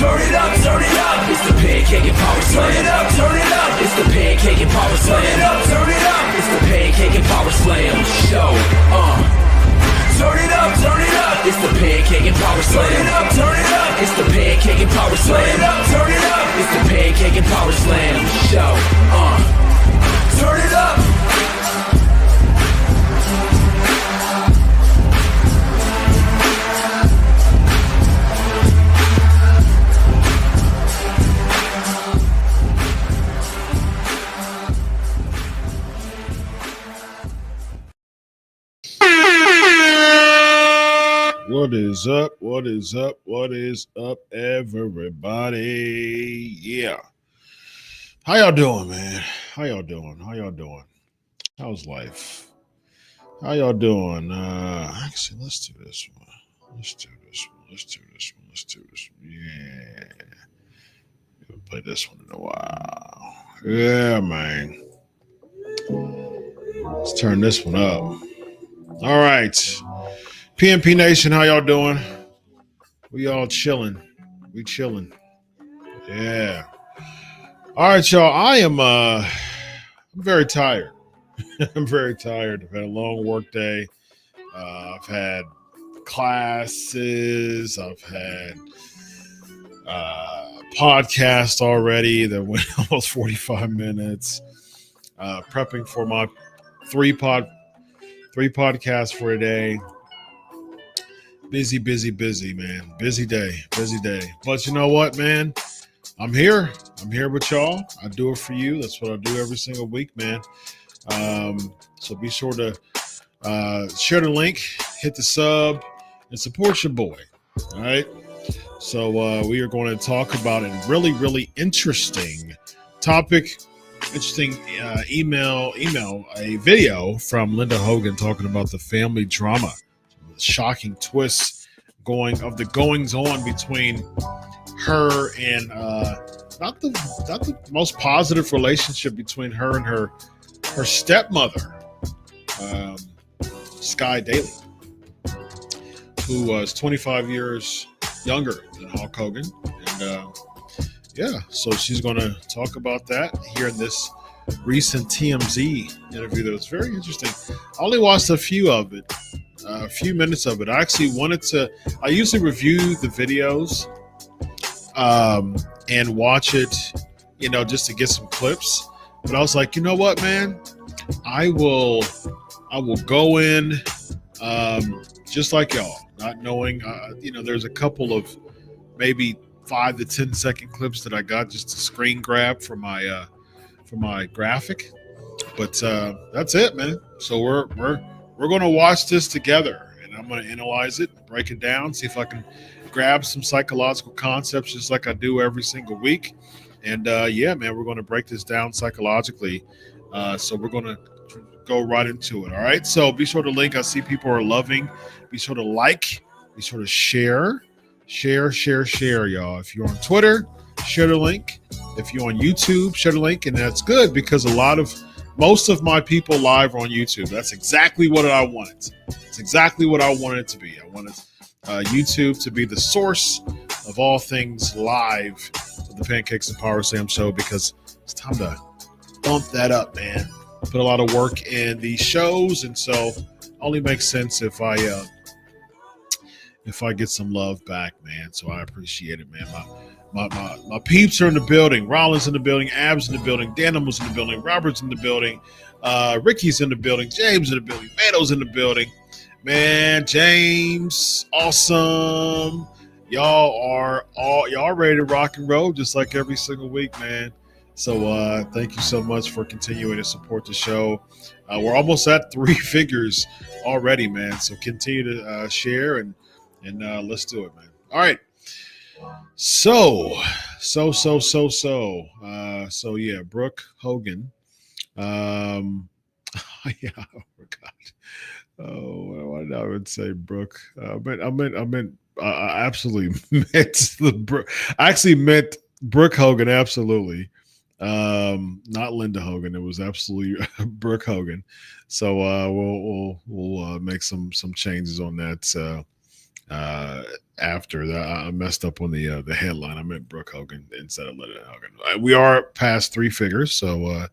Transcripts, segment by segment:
Turn it up, turn it up. It's the Pancake and Power Slam. Turn it up, turn it up. It's the Pancake and Power Slam. Turn it up, turn it up. It's the Pancake and Power Slam show. Turn it up, turn it up. It's the Pancake and Power Slam. Turn it up, turn it up. It's the Pancake and Power Slam. Turn it up, turn it up. It's the Pancake and Power Slam show. Turn it up. What is up? What is up? What is up, everybody? Yeah. How y'all doing, man? How y'all doing? How y'all doing? How's life? How y'all doing? Actually, let's do this one. Let's do this one. Let's do this one. Let's do this one. Yeah. We haven't played this one in a while. Yeah, man. Let's turn this one up. All right. PNP Nation, how y'all doing? We all chilling. We chilling. Yeah. All right, y'all. I'm very tired. I'm very tired. I've had a long work day. I've had classes. I've had podcast already that went almost 45 minutes. Prepping for my three podcasts for today. Busy, man. Busy day. But you know what, man? I'm here. I'm here with y'all. I do it for you. That's what I do every single week, man. So be sure to share the link, hit the sub, and support your boy. All right? So we are going to talk about a really interesting topic. Interesting email, a video from Linda Hogan talking about the family drama. Shocking twists the goings on between her and not the most positive relationship between her and her stepmother, Sky Daly, who was 25 years younger than Hulk Hogan, and so she's going to talk about that here in this recent TMZ interview that was very interesting. I only watched a few minutes of it. I actually I usually review the videos and watch it, just to get some clips. But I was like, you know what, man? I will go in just like y'all, not knowing, there's a couple of maybe 5 to 10 second clips that I got just to screen grab for my graphic. But that's it, man. So we're going to watch this together, and I'm going to analyze it, break it down, see if I can grab some psychological concepts just like I do every single week. And man, we're going to break this down psychologically. So we're going to go right into it. All right. So be sure to link. I see people are loving. Be sure to like. Be sure to share, y'all. If you're on Twitter, share the link. If you're on YouTube, share the link. And that's good because most of my people live are on YouTube. That's exactly what I wanted. It's exactly what I wanted it to be. I wanted YouTube to be the source of all things live of the Pancakes and Power Slam show, because it's time to bump that up, man. Put a lot of work in these shows, and so it only makes sense if I get some love back, man. So I appreciate it, man. My peeps are in the building. Rollins in the building. Abs in the building. Danimel's in the building. Robert's in the building. Ricky's in the building. James in the building. Mato's in the building. Man, James, awesome. Y'all ready to rock and roll just like every single week, man. So thank you so much for continuing to support the show. We're almost at 3 figures already, man. So continue to share and let's do it, man. All right. So yeah, Brooke Hogan. Yeah, I forgot. Oh, why did I even say Brooke? I absolutely meant I actually meant Brooke Hogan, absolutely. Not Linda Hogan. It was absolutely Brooke Hogan. So we'll make some changes on that After that, I messed up on the headline. I meant Brooke Hogan instead of Lennon Hogan. We are past three figures, so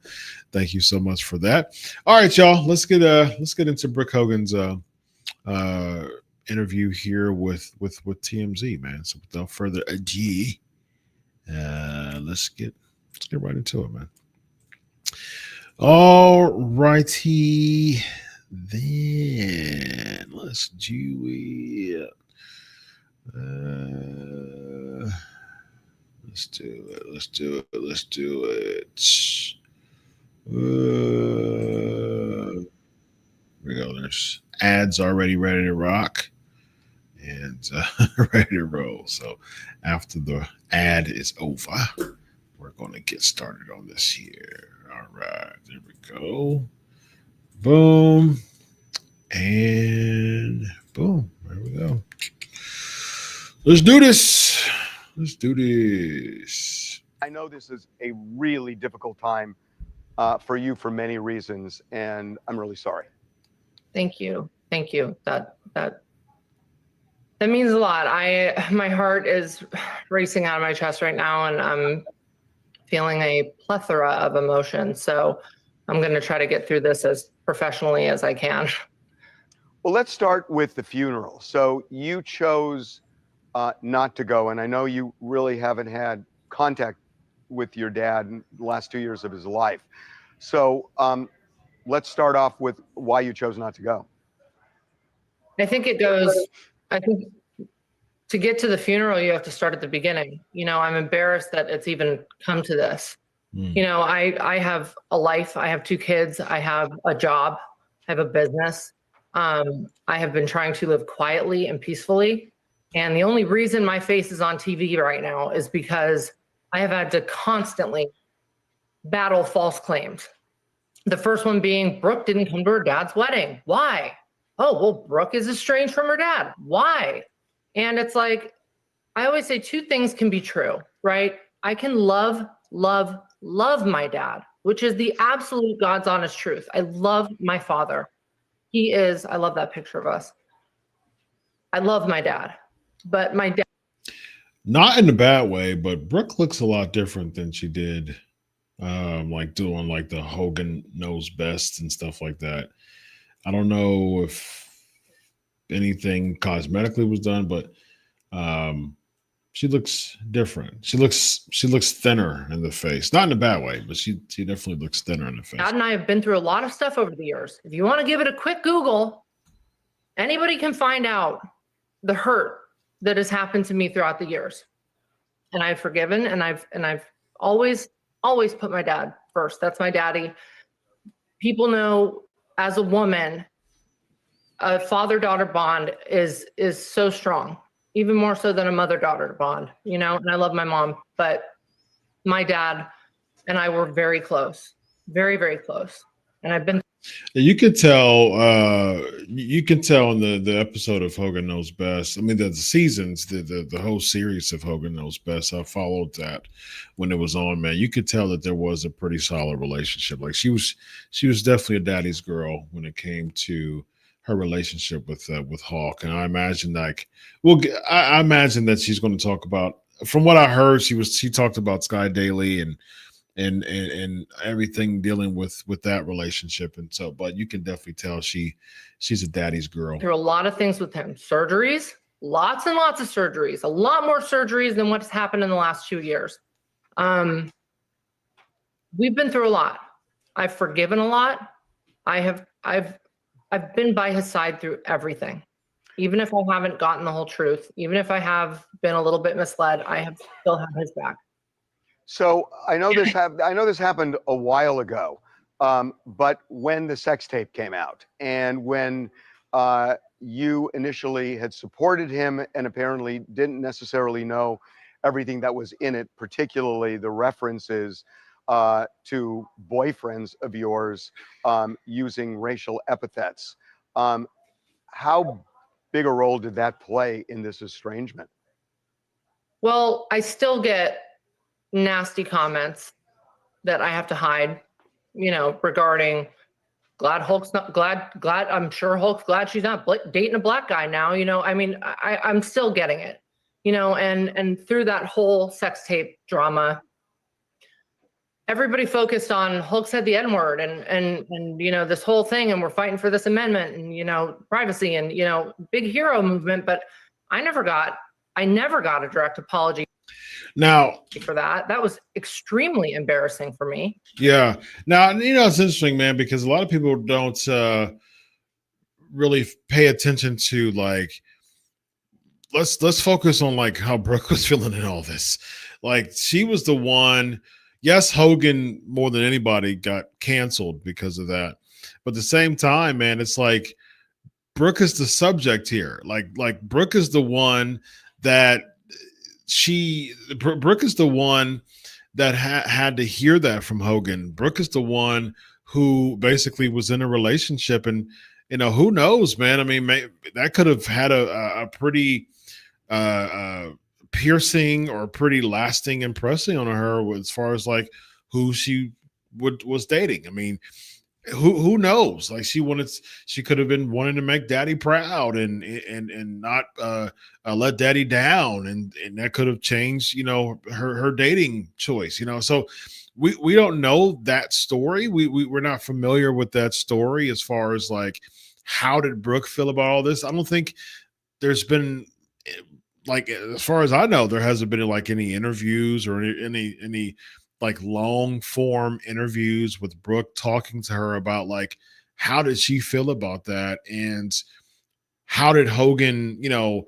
thank you so much for that. All right, y'all. Let's get into Brooke Hogan's interview here with TMZ, man. So without further ado, let's get right into it, man. All righty, then let's do it. Let's do it. Let's do it. Let's do it. Here we go. There's ads already ready to rock and ready to roll. So after the ad is over, we're going to get started on this here. All right. There we go. Boom. And boom. There we go. Let's do this. Let's do this. I know this is a really difficult time for you for many reasons, and I'm really sorry. Thank you. Thank you. That means a lot. My heart is racing out of my chest right now, and I'm feeling a plethora of emotions. So I'm going to try to get through this as professionally as I can. Well, let's start with the funeral. So you chose not to go, and I know you really haven't had contact with your dad in the last 2 years of his life. So let's start off with why you chose not to go. I think to get to the funeral, you have to start at the beginning. You know, I'm embarrassed that it's even come to this. You know, I have a life. I have 2 kids. I have a job. I have a business. I have been trying to live quietly and peacefully. And the only reason my face is on TV right now is because I have had to constantly battle false claims. The first one being Brooke didn't come to her dad's wedding. Why? Oh, well, Brooke is estranged from her dad. Why? And it's like, I always say 2 things can be true, right? I can love my dad, which is the absolute God's honest truth. I love my father. I love that picture of us. I love my dad, but my dad. Not in a bad way, but Brooke looks a lot different than she did, like doing like the Hogan knows best and stuff like that. I don't know if anything cosmetically was done, but she looks different. She looks thinner in the face, not in a bad way, but she definitely looks thinner in the face. Dad and I have been through a lot of stuff over the years. If you want to give it a quick Google, anybody can find out the hurt that has happened to me throughout the years. And I've forgiven, and I've always put my dad first. That's my daddy. People know, as a woman, a father-daughter bond is so strong, even more so than a mother-daughter bond, you know, and I love my mom, but my dad and I were very close, very, very close. And I've been. You could tell. You can tell in the episode of Hogan Knows Best. I mean, the seasons, the whole series of Hogan Knows Best. I followed that when it was on. Man, you could tell that there was a pretty solid relationship. Like she was definitely a daddy's girl when it came to her relationship with Hulk. And I imagine I imagine that she's going to talk about. From what I heard, she talked about Sky Daily and everything dealing with that relationship, and so, but you can definitely tell she's a daddy's girl. Through a lot of things with him. Surgeries, lots and lots of surgeries, a lot more surgeries than what's happened in the last 2 years. We've been through a lot. I've forgiven a lot. I've been by his side through everything. Even if I haven't gotten the whole truth, even if I have been a little bit misled, I have still had his back. So I know this happened a while ago, but when the sex tape came out, and when you initially had supported him and apparently didn't necessarily know everything that was in it, particularly the references to boyfriends of yours using racial epithets, how big a role did that play in this estrangement? Well, I still get nasty comments that I have to hide, you know, regarding glad Hulk's not glad. I'm sure Hulk's glad she's not dating a black guy now. You know, I mean, I'm still getting it. You know, and through that whole sex tape drama, everybody focused on Hulk said the N-word and you know, this whole thing, and we're fighting for this amendment and, you know, privacy and, you know, big hero movement. But I never got a direct apology Now, for that. That was extremely embarrassing for me. yeah. Now, you know, it's interesting, man, because a lot of people don't really pay attention to, like, let's focus on like how Brooke was feeling in all this. Like, she was the one. Yes, Hogan more than anybody got canceled because of that. But at the same time, man, it's like Brooke is the subject here. Like Brooke is the one that Brooke is the one that had to hear that from Hogan. Brooke is the one who basically was in a relationship, and you know, who knows, man. I mean, that could have had a pretty piercing or pretty lasting impression on her as far as like who she was dating. I mean, who knows? Like, she could have been wanting to make daddy proud and not let daddy down, and that could have changed, you know, her dating choice, you know. So we don't know that story. We're not familiar with that story as far as like how did Brooke feel about all this. I don't think there's been, like, as far as I know, there hasn't been like any interviews or any like long form interviews with Brooke talking to her about like how did she feel about that, and how did Hogan, you know,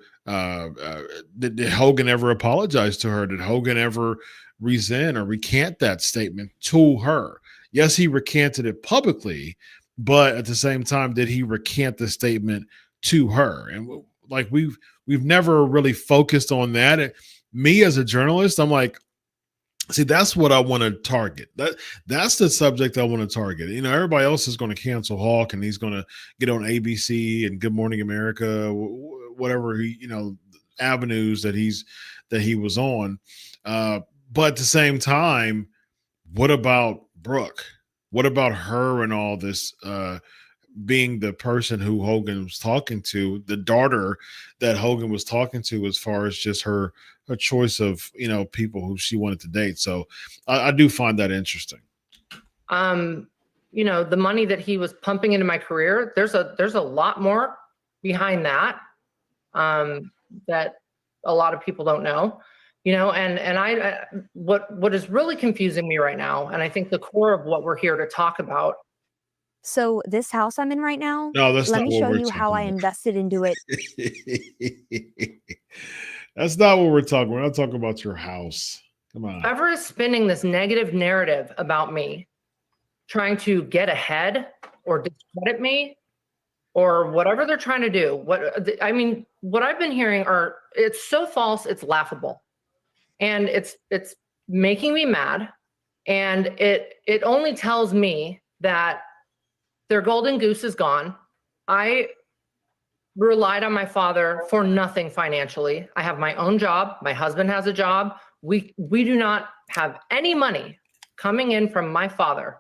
did Hogan ever apologize to her? Did Hogan ever resent or recant that statement to her? Yes, he recanted it publicly, but at the same time, did he recant the statement to her? And like we've never really focused on that. And me as a journalist, I'm like, see, that's what I want to target. That's the subject I want to target. You know, everybody else is going to cancel Hulk, and he's going to get on ABC and Good Morning America, whatever you know, avenues that he was on. But at the same time, what about Brooke? What about her and all this? Being the person who Hogan was talking to, the daughter that Hogan was talking to, as far as just her choice of, you know, people who she wanted to date. So I do find that interesting. You know, the money that he was pumping into my career, there's a lot more behind that, that a lot of people don't know, you know, and what is really confusing me right now, and I think the core of what we're here to talk about. So this house I'm in right now, No, that's let not me what show we're you how I talking about. invested into it. That's not what we're talking. We're not talking about your house. Come on. Whoever is spinning this negative narrative about me, trying to get ahead or discredit me or whatever they're trying to do. What I've been hearing it's so false, it's laughable. And it's making me mad. And it only tells me that their golden goose is gone. I relied on my father for nothing financially. I have my own job. My husband has a job. We do not have any money coming in from my father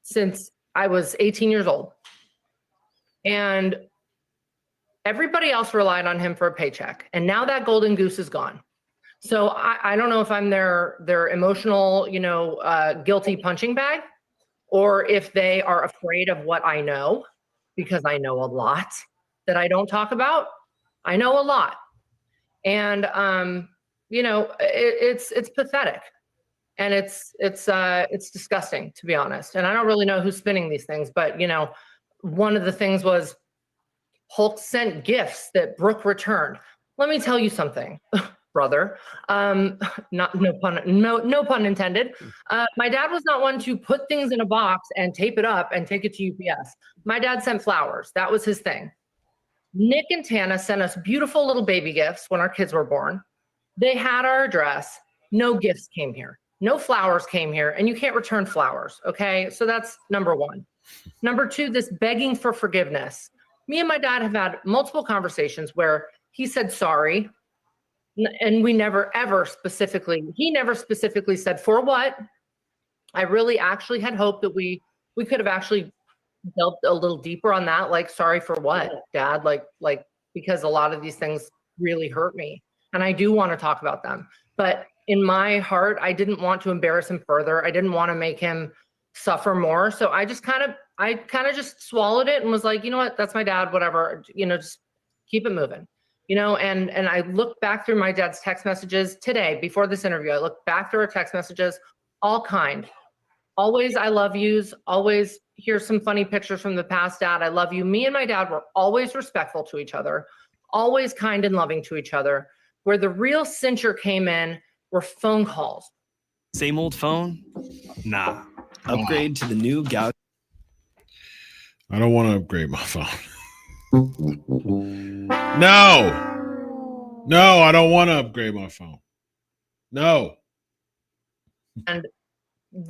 since I was 18 years old. And everybody else relied on him for a paycheck. And now that golden goose is gone. So I don't know if I'm their emotional, you know, guilty punching bag, or if they are afraid of what I know, because I know a lot that I don't talk about. I know a lot. And, you know, it's pathetic, and it's disgusting, to be honest. And I don't really know who's spinning these things, but, you know, one of the things was Hulk sent gifts that Brooke returned. Let me tell you something, brother. No pun intended. My dad was not one to put things in a box and tape it up and take it to UPS. My dad sent flowers. That was his thing. Nick and Tana sent us beautiful little baby gifts when our kids were born. They had our address. No gifts came here. No flowers came here, and you can't return flowers. Okay, so that's number one. Number two, this begging for forgiveness. Me and my dad have had multiple conversations where he said sorry, and he never specifically said for what. I really actually had hoped that we could have actually delve a little deeper on that. Like, sorry for what, Dad? Like, because a lot of these things really hurt me. And I do want to talk about them. But in my heart, I didn't want to embarrass him further. I didn't want to make him suffer more. So I kind of just swallowed it and was like, you know what? That's my dad, whatever, just keep it moving. And I looked back through my dad's text messages today before this interview. I looked back through our text messages, all kind. Always, I love yous. Always, here's some funny pictures from the past, Dad. I love you. Me and my dad were always respectful to each other, always kind and loving to each other. Where the real cincher came in were phone calls. Same old phone? Nah. Upgrade to the new Galaxy. I don't want to upgrade my phone. No, I don't want to upgrade my phone. No. And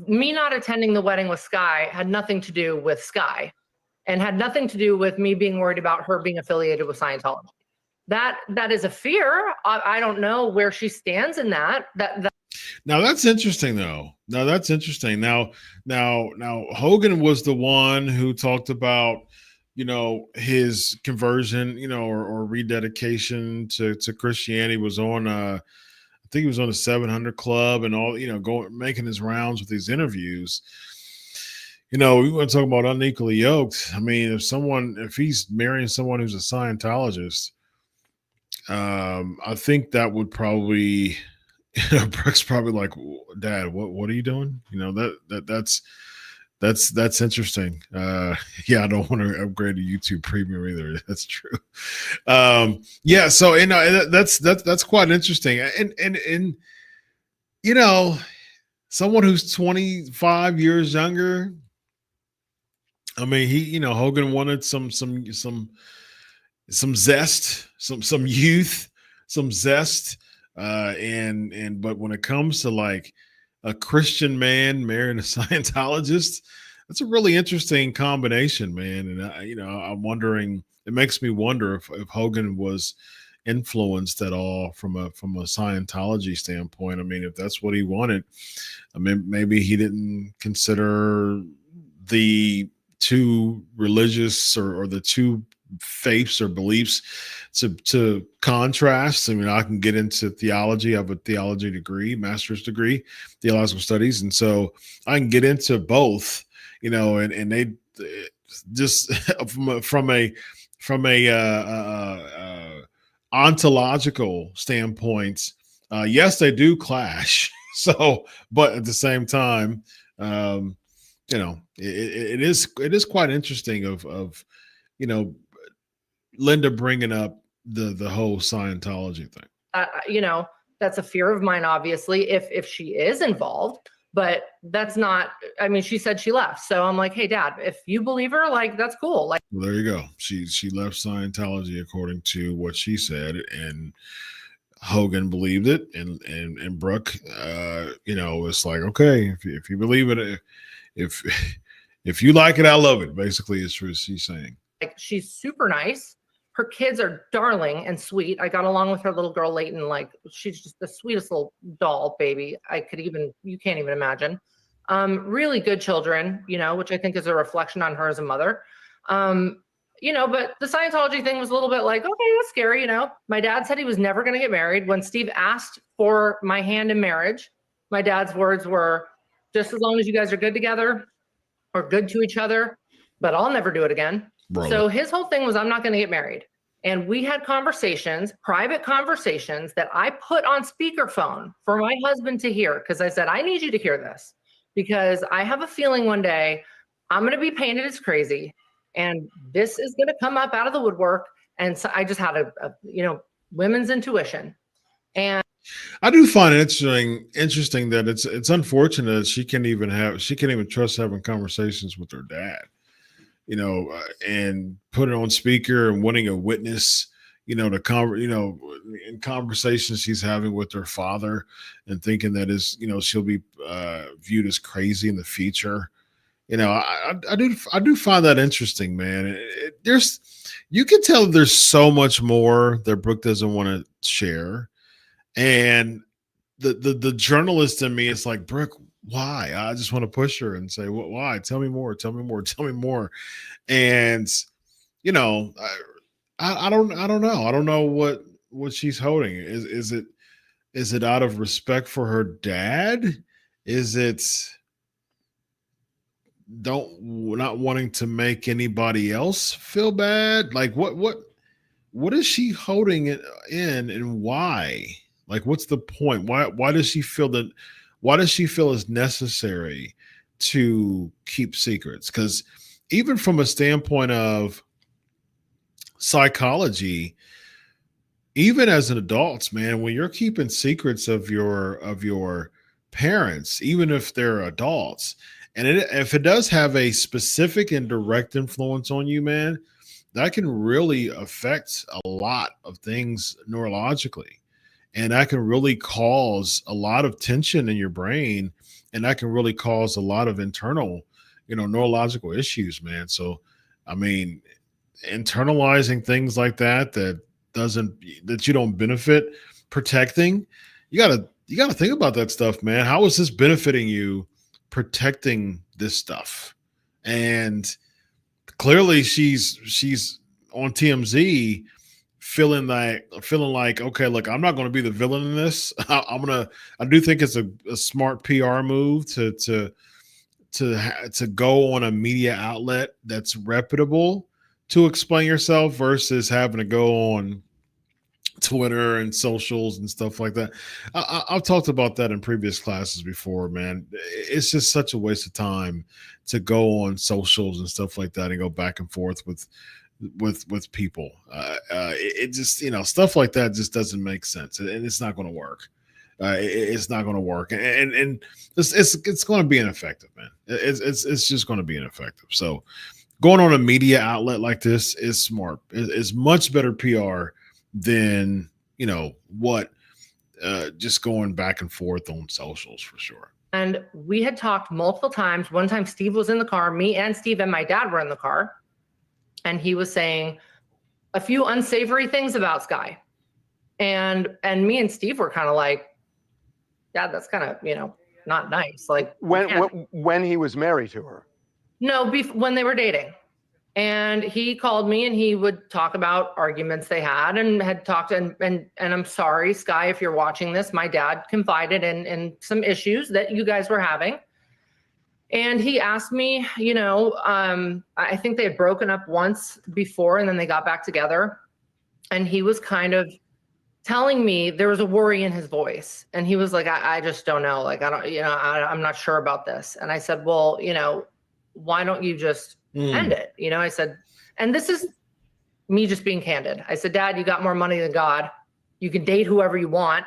me not attending the wedding with Sky had nothing to do with Sky and had nothing to do with me being worried about her being affiliated with Scientology. That is a fear. I don't know where she stands in that. Now that's interesting, though. Now that's interesting. Now Hogan was the one who talked about, his conversion, or rededication to Christianity. Was on, I think he was on the 700 Club and all, making his rounds with these interviews. We want to talk about unequally yoked. I mean, if he's marrying someone who's a Scientologist, I think that would probably, Brooke's probably like, Dad, what are you doing? That's interesting. Yeah, I don't want to upgrade to YouTube Premium either. That's true. Yeah, so that's quite interesting. And someone who's 25 years younger. I mean, Hogan wanted some zest, some youth, some zest. But when it comes to like a Christian man marrying a Scientologist, that's a really interesting combination, man. And I'm wondering, it makes me wonder if Hogan was influenced at all from a Scientology standpoint. I mean, if that's what he wanted, I mean, maybe he didn't consider the two religious or the two faiths or beliefs to contrast. I mean, I can get into theology. I have a theology degree, master's degree, theological studies. And so I can get into both, and they just from a ontological standpoint, yes, they do clash. So, but at the same time, it is quite interesting of Linda bringing up the whole Scientology thing. That's a fear of mine, obviously, if she is involved, but that's not, I mean, she said she left. So I'm like, hey, Dad, if you believe her, like, that's cool. Like, well, there you go. She left Scientology according to what she said, and Hogan believed it, and Brooke, it's like, okay, if you believe it, if you like it, I love it. Basically, is what she's saying. Like, she's super nice. Her kids are darling and sweet. I got along with her little girl, Leighton. Like, she's just the sweetest little doll baby. You can't even imagine. Really good children, which I think is a reflection on her as a mother. But the Scientology thing was a little bit like, okay, that's scary. My dad said he was never going to get married. When Steve asked for my hand in marriage, my dad's words were, just as long as you guys are good together or good to each other, but I'll never do it again. Brother. So his whole thing was, I'm not going to get married. And we had conversations, private conversations that I put on speakerphone for my husband to hear. Because I said, I need you to hear this, because I have a feeling one day I'm going to be painted as crazy. And this is going to come up out of the woodwork. And so I just had a women's intuition. And I do find it interesting that it's unfortunate that she can't even trust having conversations with her dad, and put it on speaker and wanting a witness, in conversations she's having with her father, and thinking that she'll be viewed as crazy in the future. I do find that interesting, man. You can tell there's so much more that Brooke doesn't want to share. And the journalist in me is like, Brooke, why? I just want to push her and say, why? Tell me more. Tell me more. Tell me more. And you know, I don't know. I don't know what she's holding. Is it out of respect for her dad? Is it not wanting to make anybody else feel bad? Like what is she holding it in, and why? Like, what's the point? Why does she feel that? Why does she feel it's necessary to keep secrets? Because even from a standpoint of psychology, even as an adult, man, when you're keeping secrets of your parents, even if they're adults, and if it does have a specific and direct influence on you, man, that can really affect a lot of things neurologically. And that can really cause a lot of tension in your brain. And that can really cause a lot of internal, neurological issues, man. So, I mean, internalizing things like that you don't benefit protecting, you gotta think about that stuff, man. How is this benefiting you protecting this stuff? And clearly she's on TMZ feeling like, okay, look, I'm not going to be the villain in this. I do think it's a smart PR move to go on a media outlet that's reputable to explain yourself versus having to go on Twitter and socials and stuff like that. I've talked about that in previous classes before, man. It's just such a waste of time to go on socials and stuff like that and go back and forth with people. It just, stuff like that just doesn't make sense, and it's not going to work. It's not going to work, and it's going to be ineffective, man. It's just going to be ineffective. So going on a media outlet like this is smart. It's much better PR than just going back and forth on socials, for sure. And we had talked multiple times. One time Steve was in the car, me and Steve and my dad were in the car, and he was saying a few unsavory things about Sky. And me and Steve were kind of like, Dad, that's kind of, not nice. Like, when he was married to her? No, when they were dating. And he called me and he would talk about arguments they had talked. And I'm sorry, Sky, if you're watching this, my dad confided in some issues that you guys were having. And he asked me, I think they had broken up once before and then they got back together. And he was kind of telling me, there was a worry in his voice. And he was like, I just don't know. Like, I'm not sure about this. And I said, well, why don't you just end it? I said, and this is me just being candid. I said, Dad, you got more money than God. You can date whoever you want.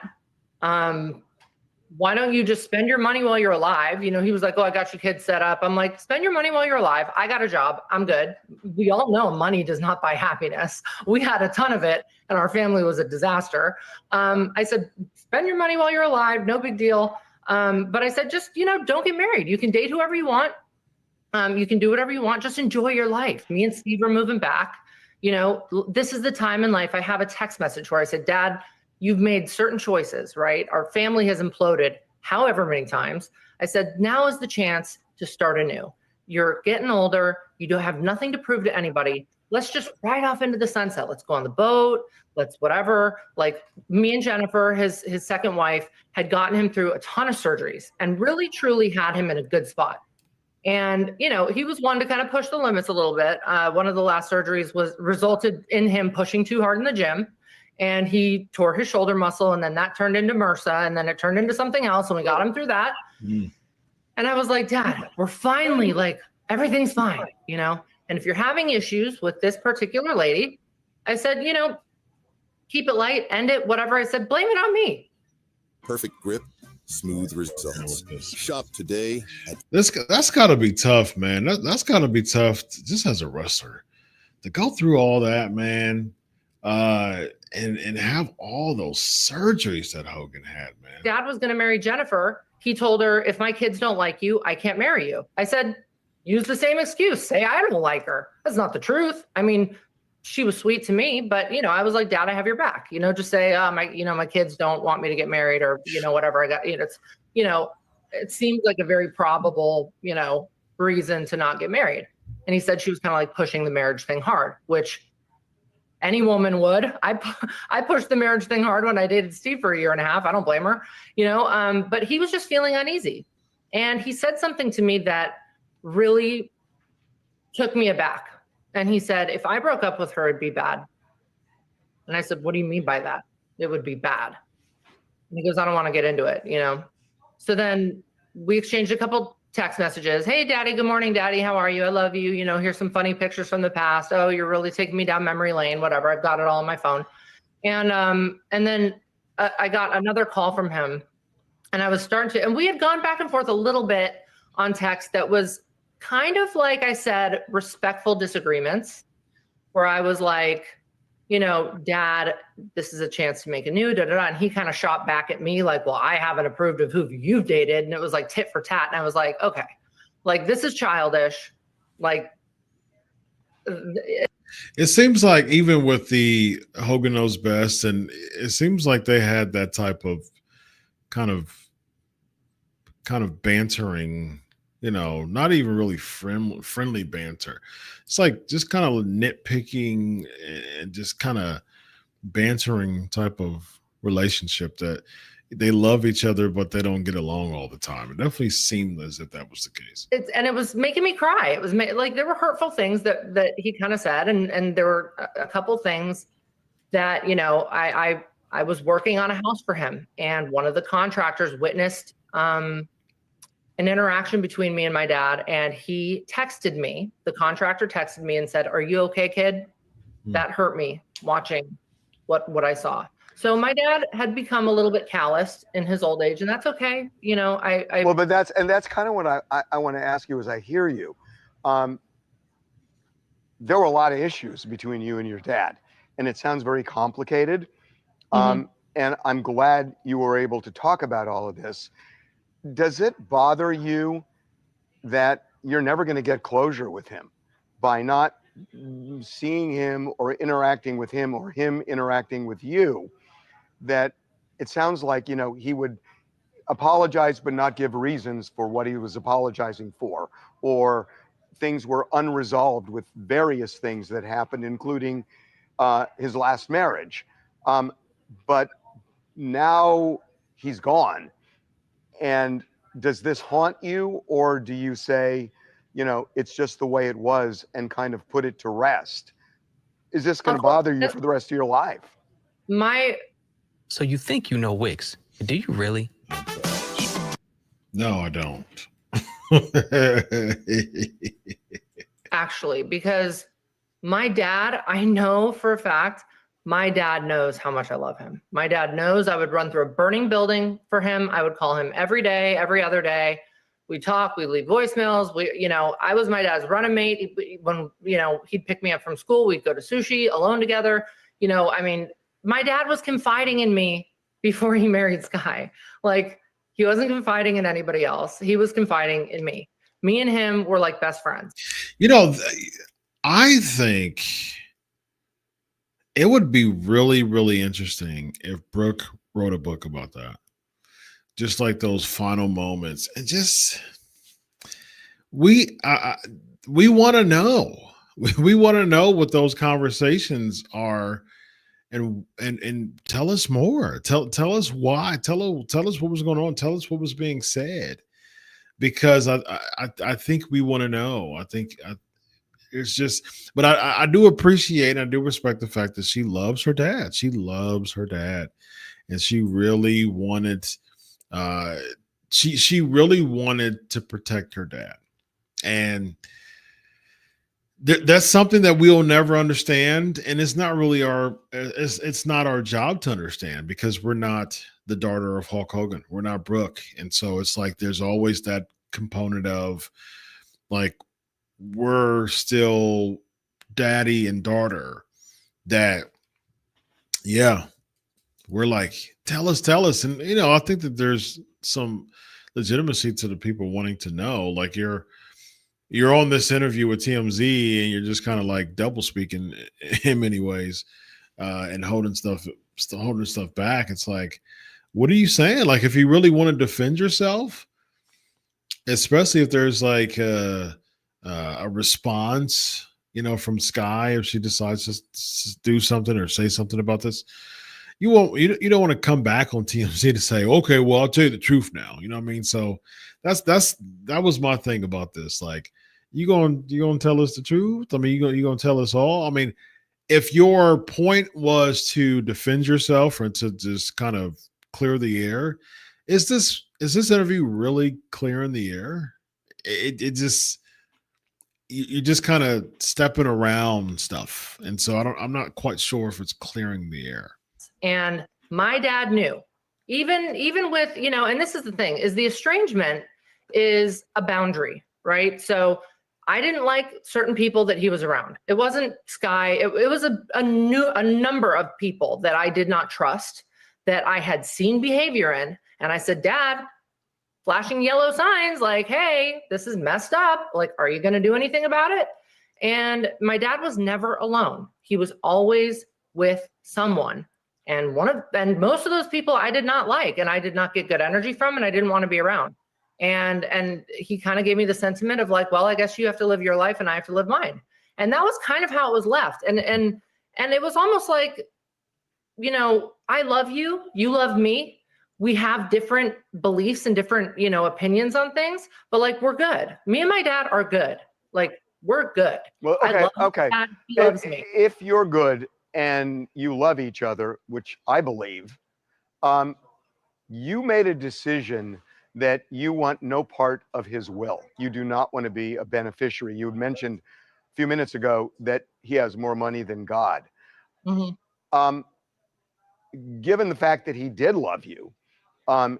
Why don't you just spend your money while you're alive? He was like, oh, I got your kids set up. I'm like, spend your money while you're alive. I got a job. I'm good. We all know money does not buy happiness. We had a ton of it and our family was a disaster. I said, spend your money while you're alive. No big deal. But I said, just, don't get married. You can date whoever you want. You can do whatever you want. Just enjoy your life. Me and Steve are moving back. This is the time in life. I have a text message where I said, Dad, you've made certain choices, right? Our family has imploded however many times. I said, now is the chance to start anew. You're getting older. You don't have nothing to prove to anybody. Let's just ride off into the sunset. Let's go on the boat. Let's whatever. Like, me and Jennifer, his second wife, had gotten him through a ton of surgeries and really, truly had him in a good spot. And, he was one to kind of push the limits a little bit. One of the last surgeries resulted in him pushing too hard in the gym, and he tore his shoulder muscle, and then that turned into MRSA, and then it turned into something else, and we got him through that. And I was like, Dad, we're finally like, everything's fine, and if you're having issues with this particular lady, I said, keep it light, end it, whatever. I said, blame it on me. Perfect grip, smooth results. Shop today at that's got to be tough, man. That's got to be tough just as a wrestler to go through all that, man, and have all those surgeries that Hogan had, man. Dad was going to marry Jennifer. He told her, if my kids don't like you, I can't marry you. I said, use the same excuse. Say I don't like her. That's not the truth. I mean, she was sweet to me, but I was like, Dad, I have your back. Just say, my kids don't want me to get married, or whatever. I got, it's, it seemed like a very probable, reason to not get married. And he said she was kind of like pushing the marriage thing hard, which any woman would. I pushed the marriage thing hard when I dated Steve for 1.5 years. I don't blame her, but he was just feeling uneasy. And he said something to me that really took me aback. And he said, if I broke up with her, it'd be bad. And I said, what do you mean by that? It would be bad. And he goes, I don't want to get into it, So then we exchanged a couple text messages. Hey, Daddy. Good morning, Daddy. How are you? I love you. Here's some funny pictures from the past. Oh, you're really taking me down memory lane. Whatever. I've got it all on my phone. And then I got another call from him, and I was starting to, and we had gone back and forth a little bit on text that was kind of, like I said, respectful disagreements, where I was like, Dad, this is a chance to make a new and he kind of shot back at me like, well, I haven't approved of who you've dated. And it was like tit for tat. And I was like, okay, like, this is childish. Like, it seems like even with the Hogan Knows Best, and it seems like they had that type of kind of bantering, not even really friendly banter. It's like just kind of nitpicking and just kind of bantering type of relationship that they love each other, but they don't get along all the time. It definitely seemed as if that was the case. And it was making me cry. It was like there were hurtful things that he kind of said, and there were a couple things that I was working on a house for him, and one of the contractors witnessed an interaction between me and my dad, and he texted me. The contractor texted me and said, "Are you okay, kid? That hurt me watching what I saw." So my dad had become a little bit calloused in his old age, and that's okay. Well, but that's kind of what I want to ask you as I hear you. There were a lot of issues between you and your dad, and it sounds very complicated. And I'm glad you were able to talk about all of this. Does it bother you that you're never going to get closure with him by not seeing him or interacting with him, or him interacting with you? That it sounds like, he would apologize but not give reasons for what he was apologizing for, or things were unresolved with various things that happened, including his last marriage. But now he's gone. And does this haunt you, or do you say, it's just the way it was and kind of put it to rest? Is this going to bother you for the rest of your life? So you think you know Wicks? Do you really? No, I don't. Actually, because my dad, I know for a fact, my dad knows how much I love him. My dad knows I would run through a burning building for him. I would call him every day, every other day. We talk, we leave voicemails. I was my dad's running mate. When, he'd pick me up from school, we'd go to sushi alone together. My dad was confiding in me before he married Sky. Like, he wasn't confiding in anybody else. He was confiding in me. Me and him were like best friends. I think it would be really, really interesting if Brooke wrote a book about that. Just like those final moments, and just we want to know. We want to know what those conversations are, and tell us more. Tell us why. Tell us what was going on. Tell us what was being said, because I think we want to know. I think it's just, but I do appreciate and I do respect the fact that she loves her dad. She loves her dad, and she really wanted. She really wanted to protect her dad, and that's something that we'll never understand. And it's not really it's not our job to understand, because we're not the daughter of Hulk Hogan. We're not Brooke. And so it's like, there's always that component of like, we're still daddy and daughter that, yeah, we're like, tell us. And, I think that there's some legitimacy to the people wanting to know. Like, you're on this interview with TMZ, and you're just kind of like double speaking in many ways, and holding stuff back. It's like, what are you saying? Like, if you really want to defend yourself, especially if there's like a response, from Sky, if she decides to do something or say something about this. You don't want to come back on TMZ to say, okay, well, I'll tell you the truth now. You know what I mean? So that was my thing about this. Like, you gonna tell us the truth? I mean, you gonna tell us all? I mean, if your point was to defend yourself or to just kind of clear the air, is this interview really clearing the air? It just you're just kind of stepping around stuff, and so I'm not quite sure if it's clearing the air. And my dad knew, even with, and this is the thing, is the estrangement is a boundary, right? So I didn't like certain people that he was around. It wasn't Sky. It was a number of people that I did not trust, that I had seen behavior in. And I said, Dad, flashing yellow signs like, hey, this is messed up. Like, are you going to do anything about it? And my dad was never alone. He was always with someone. And most of those people I did not like, and I did not get good energy from, and I didn't want to be around. And he kind of gave me the sentiment of like, well, I guess you have to live your life and I have to live mine. And that was kind of how it was left. And it was almost like, I love you, you love me. We have different beliefs and different, opinions on things, but like, we're good. Me and my dad are good. Like, we're good. Well, I love okay. my dad, he loves me. If you're good and you love each other, which I believe, you made a decision that you want no part of his will. You do not want to be a beneficiary. You mentioned a few minutes ago that he has more money than God. Mm-hmm. Given the fact that he did love you, and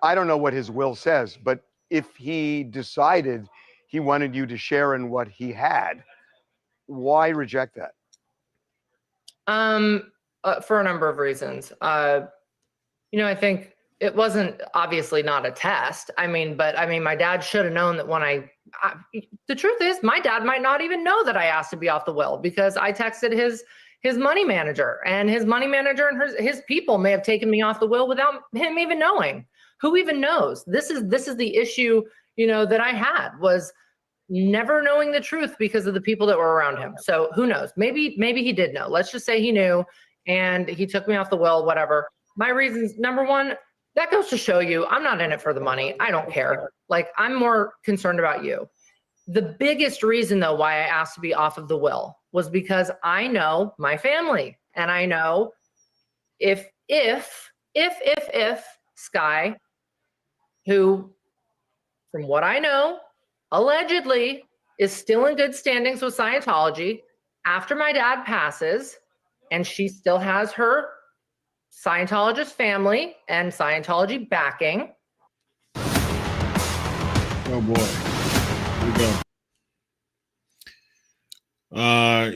I don't know what his will says, but if he decided he wanted you to share in what he had, why reject that? For a number of reasons. I think it wasn't obviously not a test. But my dad should have known that the truth is, my dad might not even know that I asked to be off the will, because I texted his money manager, and his money manager and his people may have taken me off the will without him even knowing. Who even knows? This is the issue, that I had, was never knowing the truth because of the people that were around him. So who knows? Maybe he did know. Let's just say he knew and he took me off the will, whatever. My reasons, number one, that goes to show you I'm not in it for the money. I don't care. Like, I'm more concerned about you. The biggest reason, though, why I asked to be off of the will was because I know my family, and I know if Sky, who, from what I know, allegedly is still in good standings with Scientology after my dad passes, and she still has her Scientologist family and Scientology backing. Oh boy, here we go.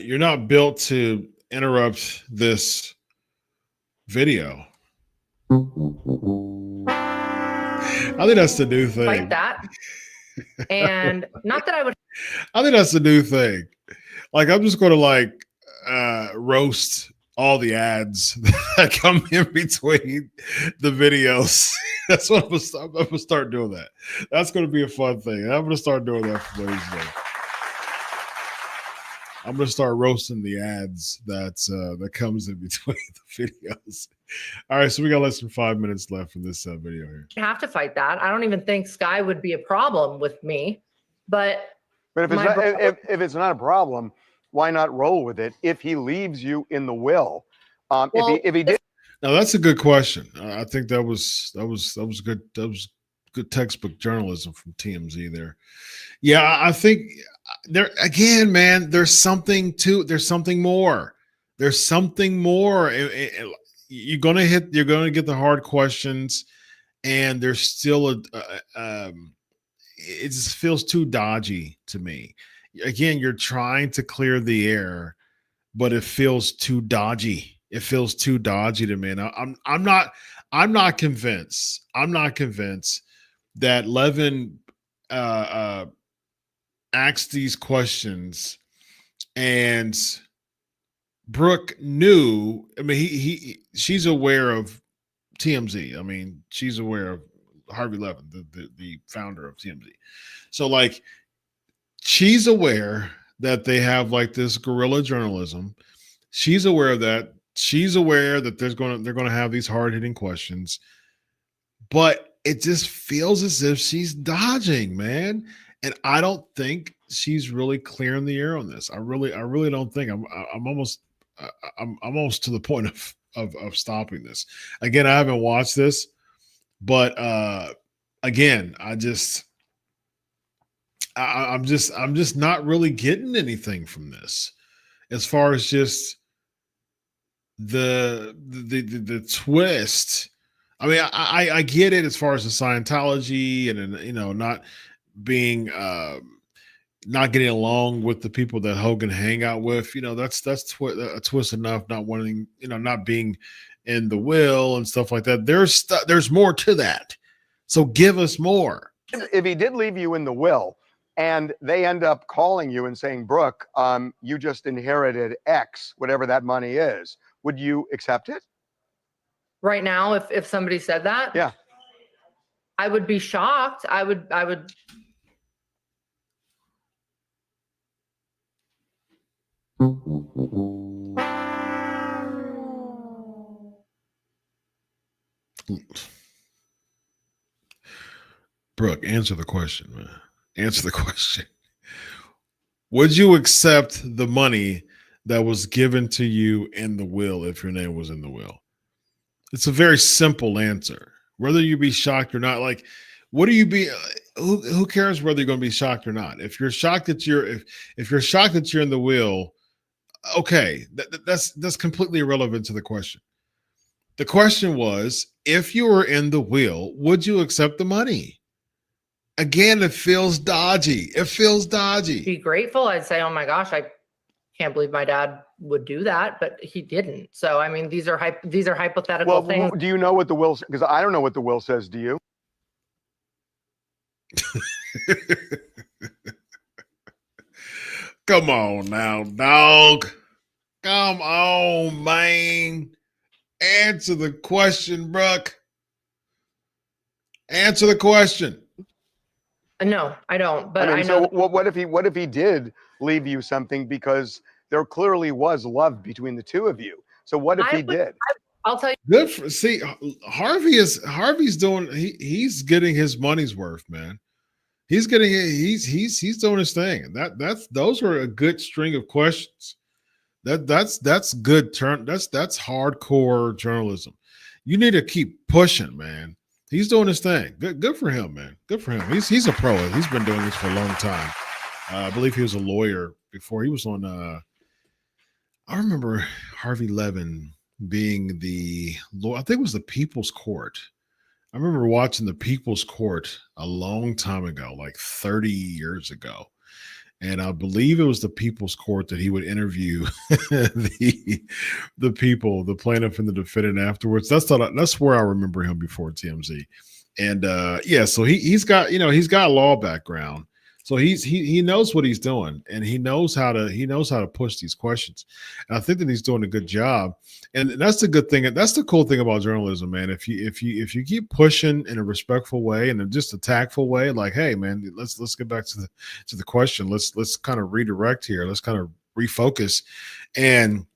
You're not built to interrupt this video. I think that's the new thing. Like that. And not that I would. I think that's the new thing. Like, I'm just going to roast all the ads that come in between the videos. That's what I'm going to start doing. That. That's going to be a fun thing. I'm going to start doing that for Thursday. I'm going to start roasting the ads that comes in between the videos. All right, so we got less than 5 minutes left for this video here. You have to fight that. I don't even think Sky would be a problem with me, but if it's not a problem, why not roll with it? If he leaves you in the will, if he did. Now that's a good question. I think that was good. That was good textbook journalism from TMZ there. Yeah, I think there again, man. There's something more. There's something more. You're gonna get the hard questions, and there's still it just feels too dodgy to me. Again, you're trying to clear the air, but it feels too dodgy. It feels too dodgy to me. And I'm not convinced. I'm not convinced that Levin asked these questions and Brooke knew. I mean, she's aware of TMZ. I mean, she's aware of Harvey Levin, the founder of TMZ. So like, she's aware that they have like this guerrilla journalism. She's aware of that. She's aware that they're going to have these hard hitting questions, but it just feels as if she's dodging, man. And I don't think she's really clearing the air on this. I really don't think. I'm almost to the point of stopping this. Again, I haven't watched this, but again, I'm just not really getting anything from this, as far as just the twist. I mean, I get it as far as the Scientology and not being not getting along with the people that Hogan hang out with. That's a twist enough. Not wanting, not being in the will and stuff like that. There's more to that. So give us more. If he did leave you in the will, and they end up calling you and saying, Brooke, you just inherited X, whatever that money is, would you accept it? Right now, if somebody said that, Yeah. I would be shocked. I would. Brooke, answer the question, man. Answer the question. Would you accept the money that was given to you in the will if your name was in the will? It's a very simple answer. Whether you be shocked or not, like, what do you be? Who cares whether you're going to be shocked or not? If you're shocked that if you're shocked that you're in the will, okay, that's completely irrelevant to the question. The question was, if you were in the will, would you accept the money? Again, it feels dodgy. It feels dodgy. Be grateful. I'd say, oh my gosh, I can't believe my dad would do that, but he didn't. So, I mean, these are hypothetical things. Do you know what the will? Because I don't know what the will says. Do you? Come on now, dog. Come on, man. Answer the question, Brooke. Answer the question. No, I don't. But I mean, I know. so what if he did leave you something, because there clearly was love between the two of you? So what if he did? I'll tell you. Good for, see, Harvey's doing, he's getting his money's worth, man. He's getting it. He's doing his thing. Those are a good string of questions. That's good turn. That's hardcore journalism. You need to keep pushing, man. He's doing his thing. Good for him, man. Good for him. He's a pro. He's been doing this for a long time. I believe he was a lawyer before. He was on. I remember Harvey Levin being the lawyer. I think it was the People's Court. I remember watching the People's Court a long time ago, like 30 years ago. And I believe it was the People's Court that he would interview the people, the plaintiff and the defendant afterwards. That's where I remember him before TMZ. And yeah, so he's got a law background. So he knows what he's doing, and he knows how to push these questions. And I think that he's doing a good job. And that's the good thing. That's the cool thing about journalism, man. If you keep pushing in a respectful way and just a tactful way, like, hey, man, let's get back to the question. Let's kind of redirect here. Let's kind of refocus. And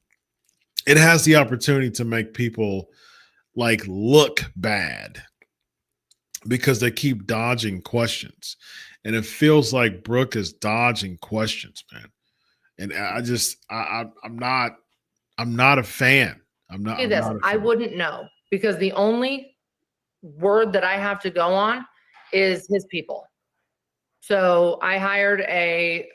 it has the opportunity to make people like look bad because they keep dodging questions. And it feels like Brooke is dodging questions, man. And I'm not a fan. I wouldn't know, because the only word that I have to go on is his people. So I hired a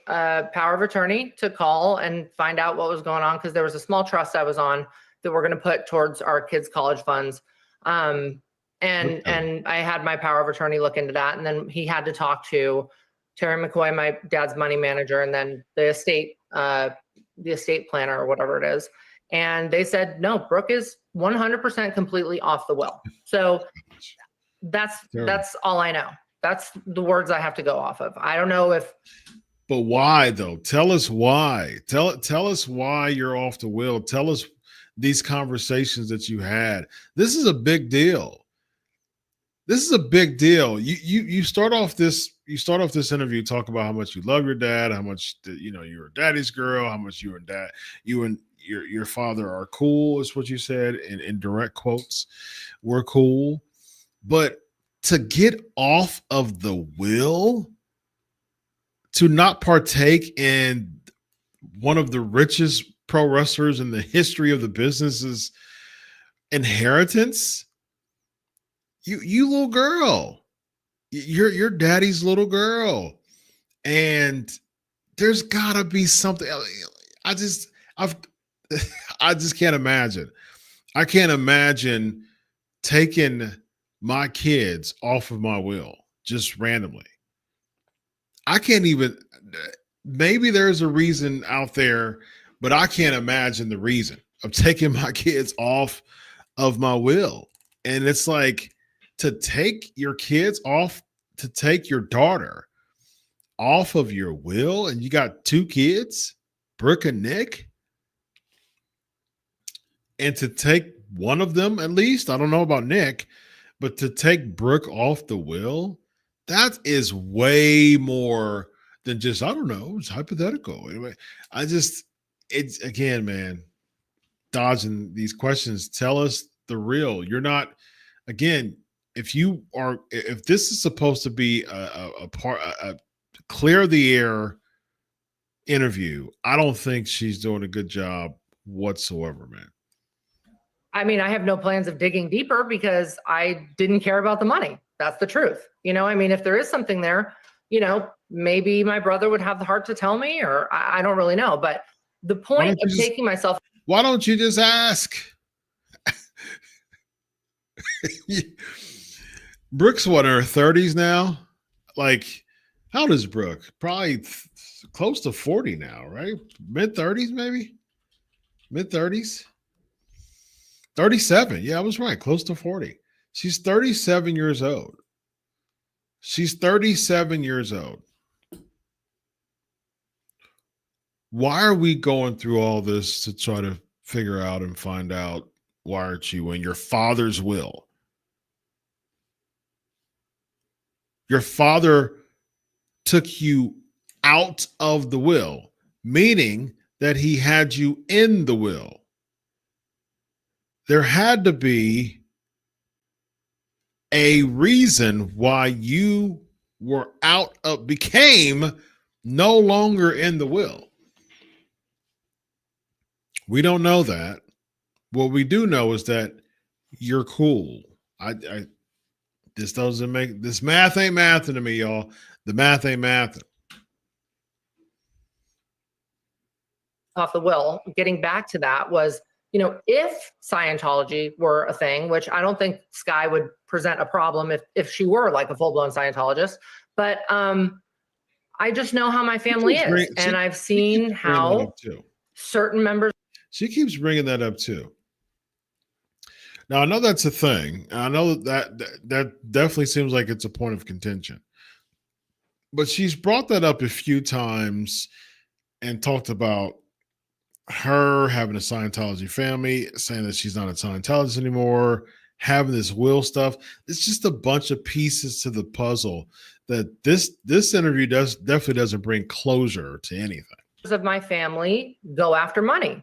power of attorney to call and find out what was going on, because there was a small trust I was on that we're going to put towards our kids' college funds. And I had my power of attorney look into that. And then he had to talk to Terry McCoy, my dad's money manager, and then the estate planner or whatever it is. And they said, no, Brooke is 100% completely off the will. So that's all I know. That's the words I have to go off of. I don't know if. But why though? Tell us why. Tell us why you're off the will. Tell us these conversations that you had. This is a big deal. this is a big deal. You start off this interview talk about how much you love your dad, how much you're a daddy's girl, how much you and your father are cool, is what you said in direct quotes. We're cool. But to get off of the will, to not partake in one of the richest pro wrestlers in the history of the business's inheritance, you little girl, you're daddy's little girl, and there's gotta be something. I just can't imagine. I can't imagine taking my kids off of my will just randomly. I can't even. Maybe there's a reason out there, but I can't imagine the reason of taking my kids off of my will. And it's like, to take your kids off, to take your daughter off of your will, and you got 2 kids, Brooke and Nick, and to take one of them, at least, I don't know about Nick, but to take Brooke off the will, that is way more than just, I don't know, it's hypothetical. Anyway, it's again, man, dodging these questions. Tell us the real. You're not, again, if this is supposed to be a clear the air interview, I don't think she's doing a good job whatsoever, man. I mean, I have no plans of digging deeper because I didn't care about the money. That's the truth. I mean, if there is something there, maybe my brother would have the heart to tell me, or I don't really know. But the point of taking myself. Why don't you just ask? Brooke's what, in her 30s now? Like, how old is Brooke? Probably close to 40 now, right? Mid-30s, maybe? Mid-30s? 37. Yeah, I was right. Close to 40. She's 37 years old. She's 37 years old. Why are we going through all this to try to figure out and find out why aren't you in your father's will? Your father took you out of the will, meaning that he had you in the will. There had to be a reason why you became no longer in the will. We don't know that. What we do know is that you're cool. This math ain't mathing to me, y'all. The math ain't mathing. Off the will, getting back to that was, if Scientology were a thing, which I don't think Sky would present a problem if she were like a full-blown Scientologist, but I just know how my family is, and I've seen how certain members. She keeps bringing that up too. Now, I know that's a thing. I know that definitely seems like it's a point of contention. But she's brought that up a few times and talked about her having a Scientology family, saying that she's not a Scientologist anymore, having this will stuff. It's just a bunch of pieces to the puzzle that this interview definitely doesn't bring closure to anything. Of my family go after money.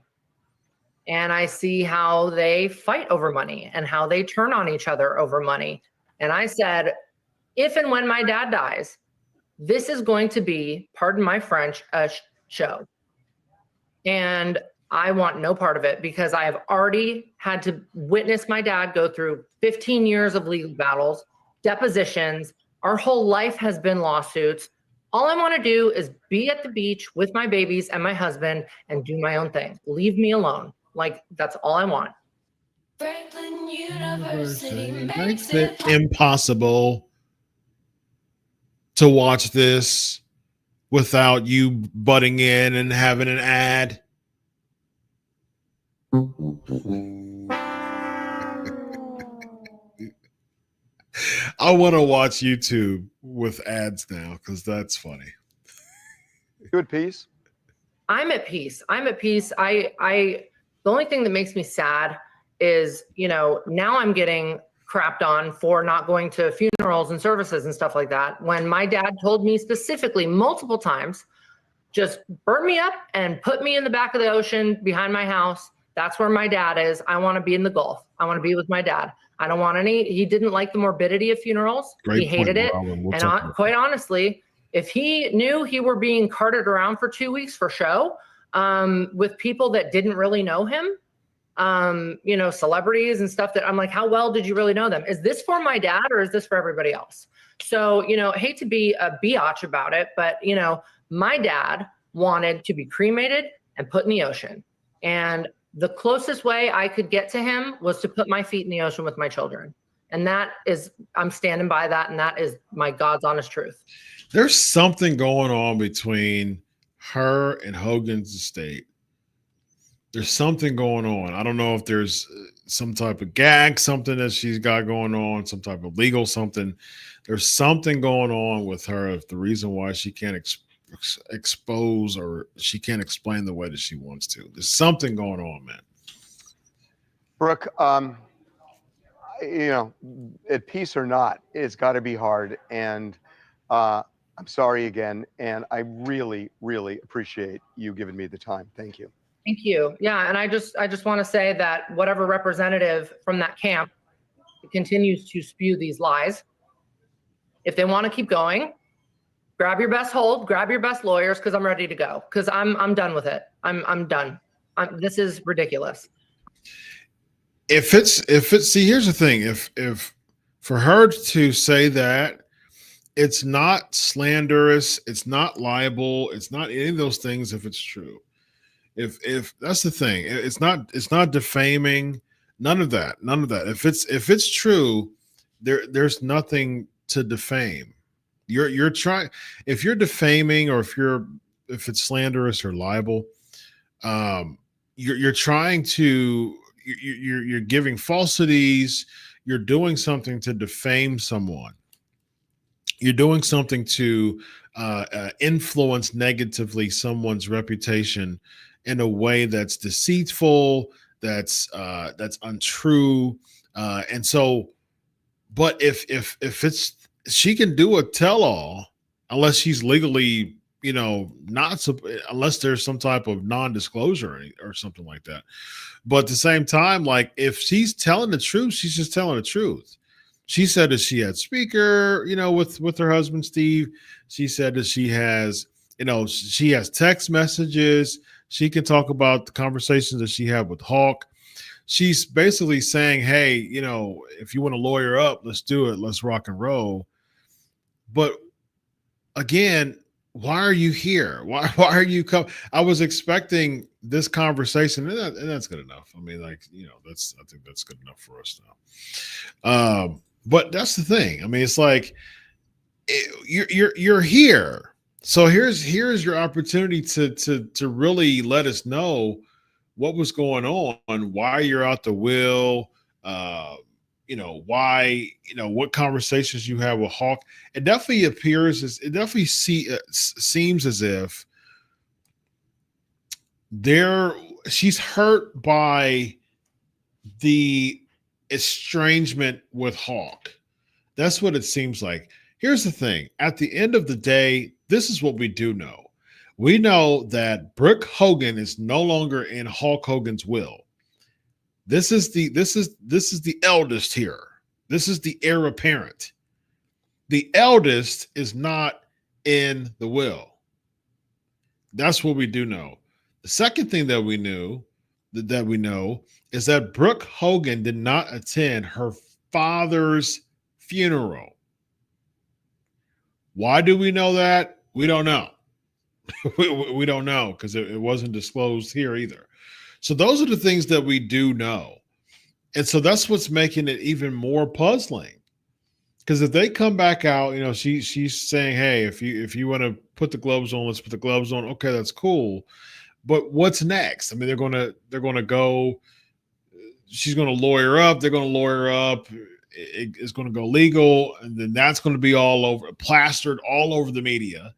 And I see how they fight over money and how they turn on each other over money. And I said, if and when my dad dies, this is going to be, pardon my French, a show. And I want no part of it because I have already had to witness my dad go through 15 years of legal battles, depositions. Our whole life has been lawsuits. All I want to do is be at the beach with my babies and my husband and do my own thing. Leave me alone. Like, that's all I want. Franklin University makes it impossible to watch this without you butting in and having an ad. I want to watch YouTube with ads now because that's funny. You at peace? I'm at peace. I'm at peace. The only thing that makes me sad is, now I'm getting crapped on for not going to funerals and services and stuff like that, when my dad told me specifically multiple times, just burn me up and put me in the back of the ocean behind my house. That's where my dad is. I want to be in the Gulf. I want to be with my dad. I don't want any. He didn't like the morbidity of funerals. He hated it. And quite honestly, if he knew he were being carted around for 2 weeks for show with people that didn't really know him, you know, celebrities and stuff, that I'm like, how well did you really know them? Is this for my dad or is this for everybody else? So, you know, I hate to be a biatch about it, but, you know, my dad wanted to be cremated and put in the ocean. And the closest way I could get to him was to put my feet in the ocean with my children. And that is, I'm standing by that. And that is my God's honest truth. There's something going on between her and Hogan's estate. There's something going on. I don't know if there's some type of gag, something that she's got going on, some type of legal something. There's something going on with her. The reason why she can't expose or she can't explain the way that she wants to. There's something going on, man. Brooke, you know, at peace or not, it's got to be hard. And I'm sorry again. And I really, really appreciate you giving me the time. Thank you. Thank you. Yeah. And I just want to say that whatever representative from that camp continues to spew these lies, if they want to keep going, grab your best hold, grab your best lawyers, because I'm ready to go. Because I'm done with it. I'm done. This is ridiculous. If it's see, here's the thing. If for her to say that, it's not slanderous, it's not libel, it's not any of those things if it's true. If that's the thing, it's not defaming, none of that. If it's true, there's nothing to defame. You're trying, if you're defaming or if it's slanderous or libel, you're trying to, you're giving falsities, you're doing something to defame someone. You're doing something to influence negatively someone's reputation in a way that's deceitful, that's untrue, and so. But if it's, she can do a tell-all unless she's legally, you know, unless there's some type of non-disclosure or something like that. But at the same time, like if she's telling the truth, she's just telling the truth. She said that she had speaker, you know, with her husband, Steve. She said that she has, you know, she has text messages. She can talk about the conversations that she had with Hulk. She's basically saying, hey, you know, if you want to lawyer up, let's do it. Let's rock and roll. But again, why are you here? Why are you come? I was expecting this conversation, and that's good enough. I mean, like, you know, I think that's good enough for us now. But that's the thing. I mean, it's like you're here. So here's your opportunity to really let us know what was going on, why you're out the will, you know, why, you know, what conversations you have with Hulk. It definitely seems as if she's hurt by the estrangement with Hulk. That's what it seems like. Here's the thing. At the end of the day, this is what we do know. We know that Brooke Hogan is no longer in Hulk Hogan's will. This is the eldest here. This is the heir apparent. The eldest is not in the will. That's what we do know. The second thing that we know is that Brooke Hogan did not attend her father's funeral. Why do we know that? We don't know. We don't know because it wasn't disclosed here either. So those are the things that we do know. And so that's what's making it even more puzzling. Because if they come back out, you know, she's saying, hey, if you want to put the gloves on, let's put the gloves on. Okay, that's cool. But what's next? I mean, they're gonna go, she's gonna lawyer up, they're gonna lawyer up, it's gonna go legal, and then that's gonna be all over, plastered all over the media.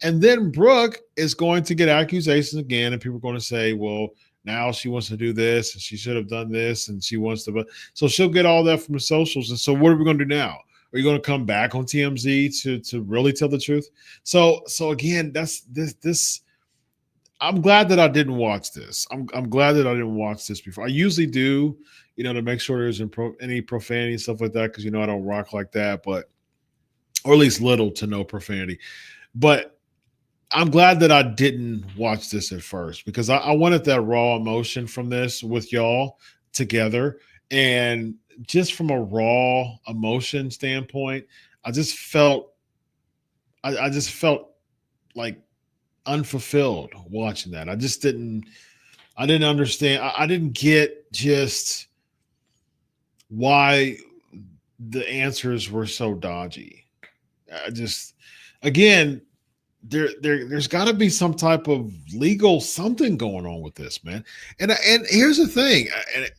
And then Brooke is going to get accusations again, and people are going to say, well, now she wants to do this and she should have done this and she wants to, but so she'll get all that from the socials. And so what are we going to do now? Are you going to come back on TMZ to really tell the truth? So again, that's this. I'm glad that I didn't watch this. I'm glad that I didn't watch this before. I usually do, to make sure there's any profanity and stuff like that, because I don't rock like that, but or at least little to no profanity. But I'm glad that I didn't watch this at first, because I wanted that raw emotion from this with y'all together. And just from a raw emotion standpoint, I just felt like unfulfilled watching that. I didn't understand. I didn't get just why the answers were so dodgy. Again, there's got to be some type of legal something going on with this, man. And here's the thing, and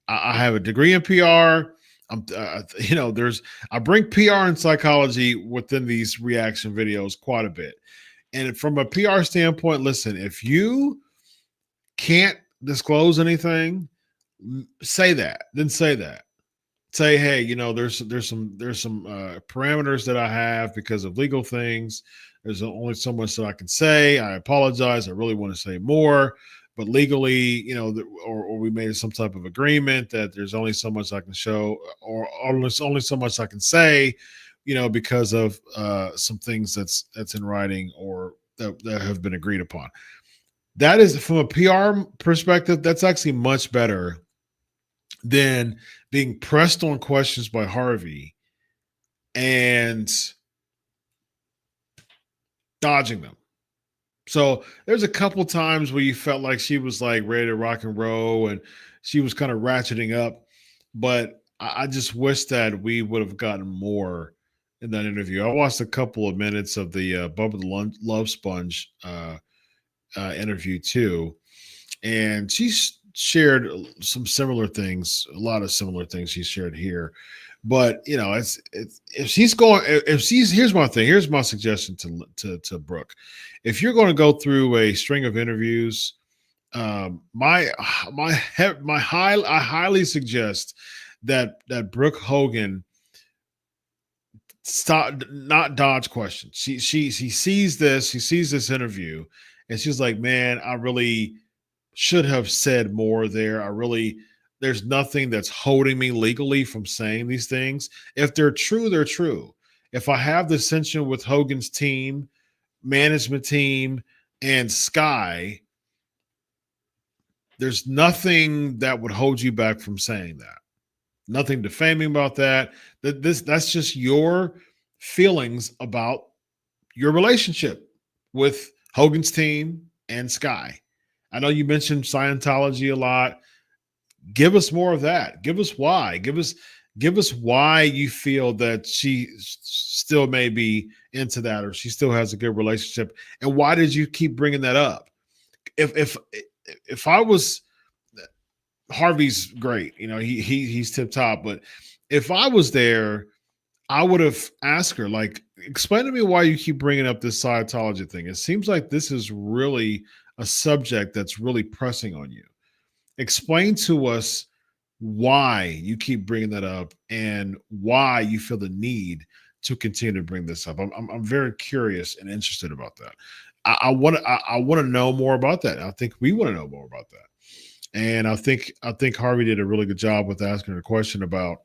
I have a degree in PR. I bring PR and psychology within these reaction videos quite a bit. And from a PR standpoint, listen, if you can't disclose anything, say that. Then say that. Say, hey, there's some parameters that I have because of legal things. There's only so much that I can say. I apologize. I really want to say more, but legally, or we made some type of agreement that there's only so much I can show, or only so much I can say, because of some things that's in writing or that have been agreed upon. That is, from a PR perspective, that's actually much better than being pressed on questions by Harvey and dodging them. So there's a couple times where you felt like she was like ready to rock and roll and she was kind of ratcheting up, but I just wish that we would have gotten more in that interview. I watched a couple of minutes of the Bubba the Love Sponge interview too, and she's shared some similar things, a lot of similar things she shared here. But here's my thing. Here's my suggestion to Brooke. If you're going to go through a string of interviews, I highly suggest that Brooke Hogan not dodge questions. She sees this interview, and she's like, man, I really should have said more there. There's nothing that's holding me legally from saying these things. If they're true, they're true. If I have the ascension with Hogan's team, management team, and Sky, there's nothing that would hold you back from saying that. Nothing defaming about that. That's just your feelings about your relationship with Hogan's team and Sky. I know you mentioned Scientology a lot. Give us more of that. Give us why. Give us why you feel that she still may be into that, or she still has a good relationship, and why did you keep bringing that up? If I was, Harvey's great, he's tip top, but if I was there, I would have asked her, like, explain to me why you keep bringing up this Scientology thing. It seems like this is really a subject that's really pressing on you. Explain to us why you keep bringing that up and why you feel the need to continue to bring this up. I'm very curious and interested about that. I want to know more about that. I think we want to know more about that. And I think Harvey did a really good job with asking her a question about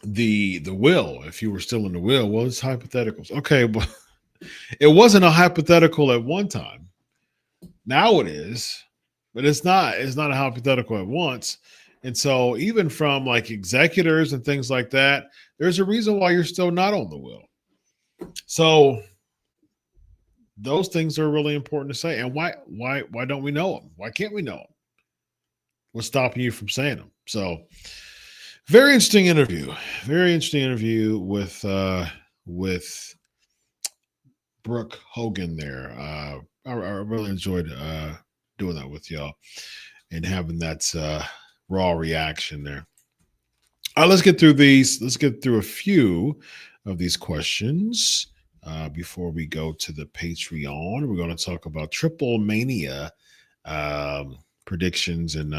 the will. If you were still in the will, well, it's hypotheticals. Okay, but it wasn't a hypothetical at one time. Now it is, but it's not a hypothetical at once. And so even from like executors and things like that, there's a reason why you're still not on the will. So those things are really important to say. And why don't we know them? Why can't we know them? What's stopping you from saying them? So very interesting interview with Brooke Hogan there. I really enjoyed doing that with y'all and having that raw reaction there. All right, let's get through these. Let's get through a few of these questions. before we go to the Patreon. We're going to talk about Triple Mania predictions and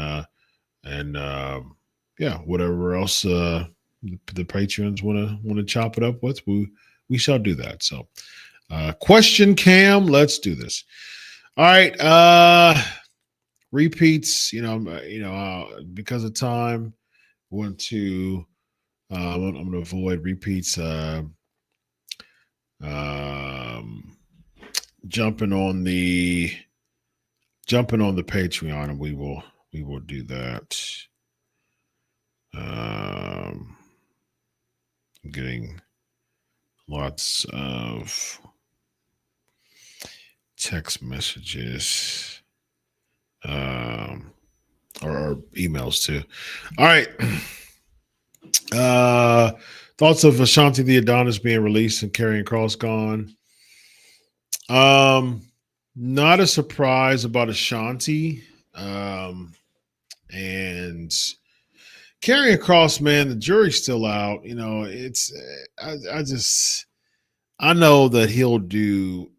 whatever else the patrons want to chop it up with. We shall do that. So, question cam, let's do this. All right, repeats. Because of time, want to. I'm going to avoid repeats. Jumping on the Patreon, and we will do that. Getting lots of text messages, or emails too. All right. Thoughts of Ashanti the Adonis being released and Karrion Kross gone. Not a surprise about Ashanti. And Karrion Kross, man, the jury's still out. It's I know that he'll do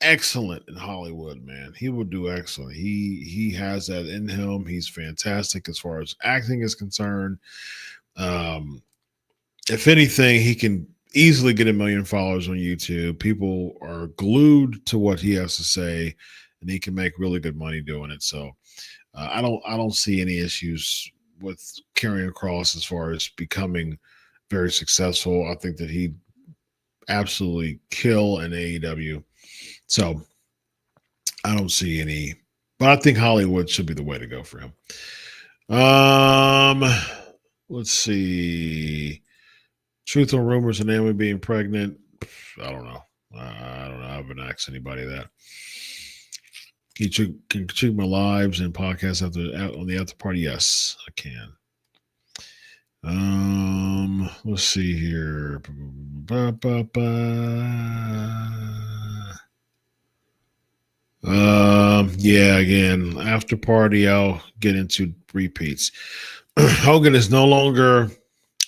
excellent in Hollywood, man. He will do excellent. He has that in him. He's fantastic as far as acting is concerned. If anything, he can easily get 1 million followers on YouTube. People are glued to what he has to say, and he can make really good money doing it. So I don't see any issues with Karrion Kross as far as becoming very successful. I think that he'd absolutely kill in AEW. So I don't see any, but I think Hollywood should be the way to go for him. Let's see. Truth on rumors of Naomi being pregnant. I don't know. I haven't asked anybody that. Can you check my lives and podcasts on the after party? Yes, I can. Let's see here. Yeah, again, after party, I'll get into repeats. Hogan is no longer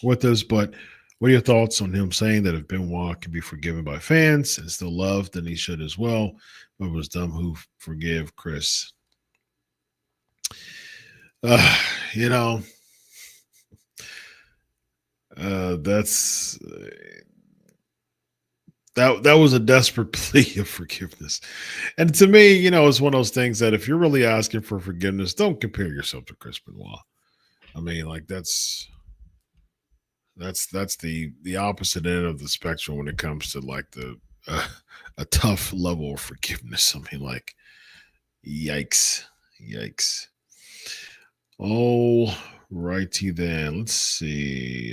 with us, but what are your thoughts on him saying that if Benoit can be forgiven by fans and still loved, then he should as well? But it was dumb who forgive Chris. That's that was a desperate plea of forgiveness. And to me, it's one of those things that if you're really asking for forgiveness, don't compare yourself to Chris Benoit. I mean, like that's the opposite end of the spectrum when it comes to like a tough level of forgiveness. I mean, like, yikes. Oh, righty then. Let's see.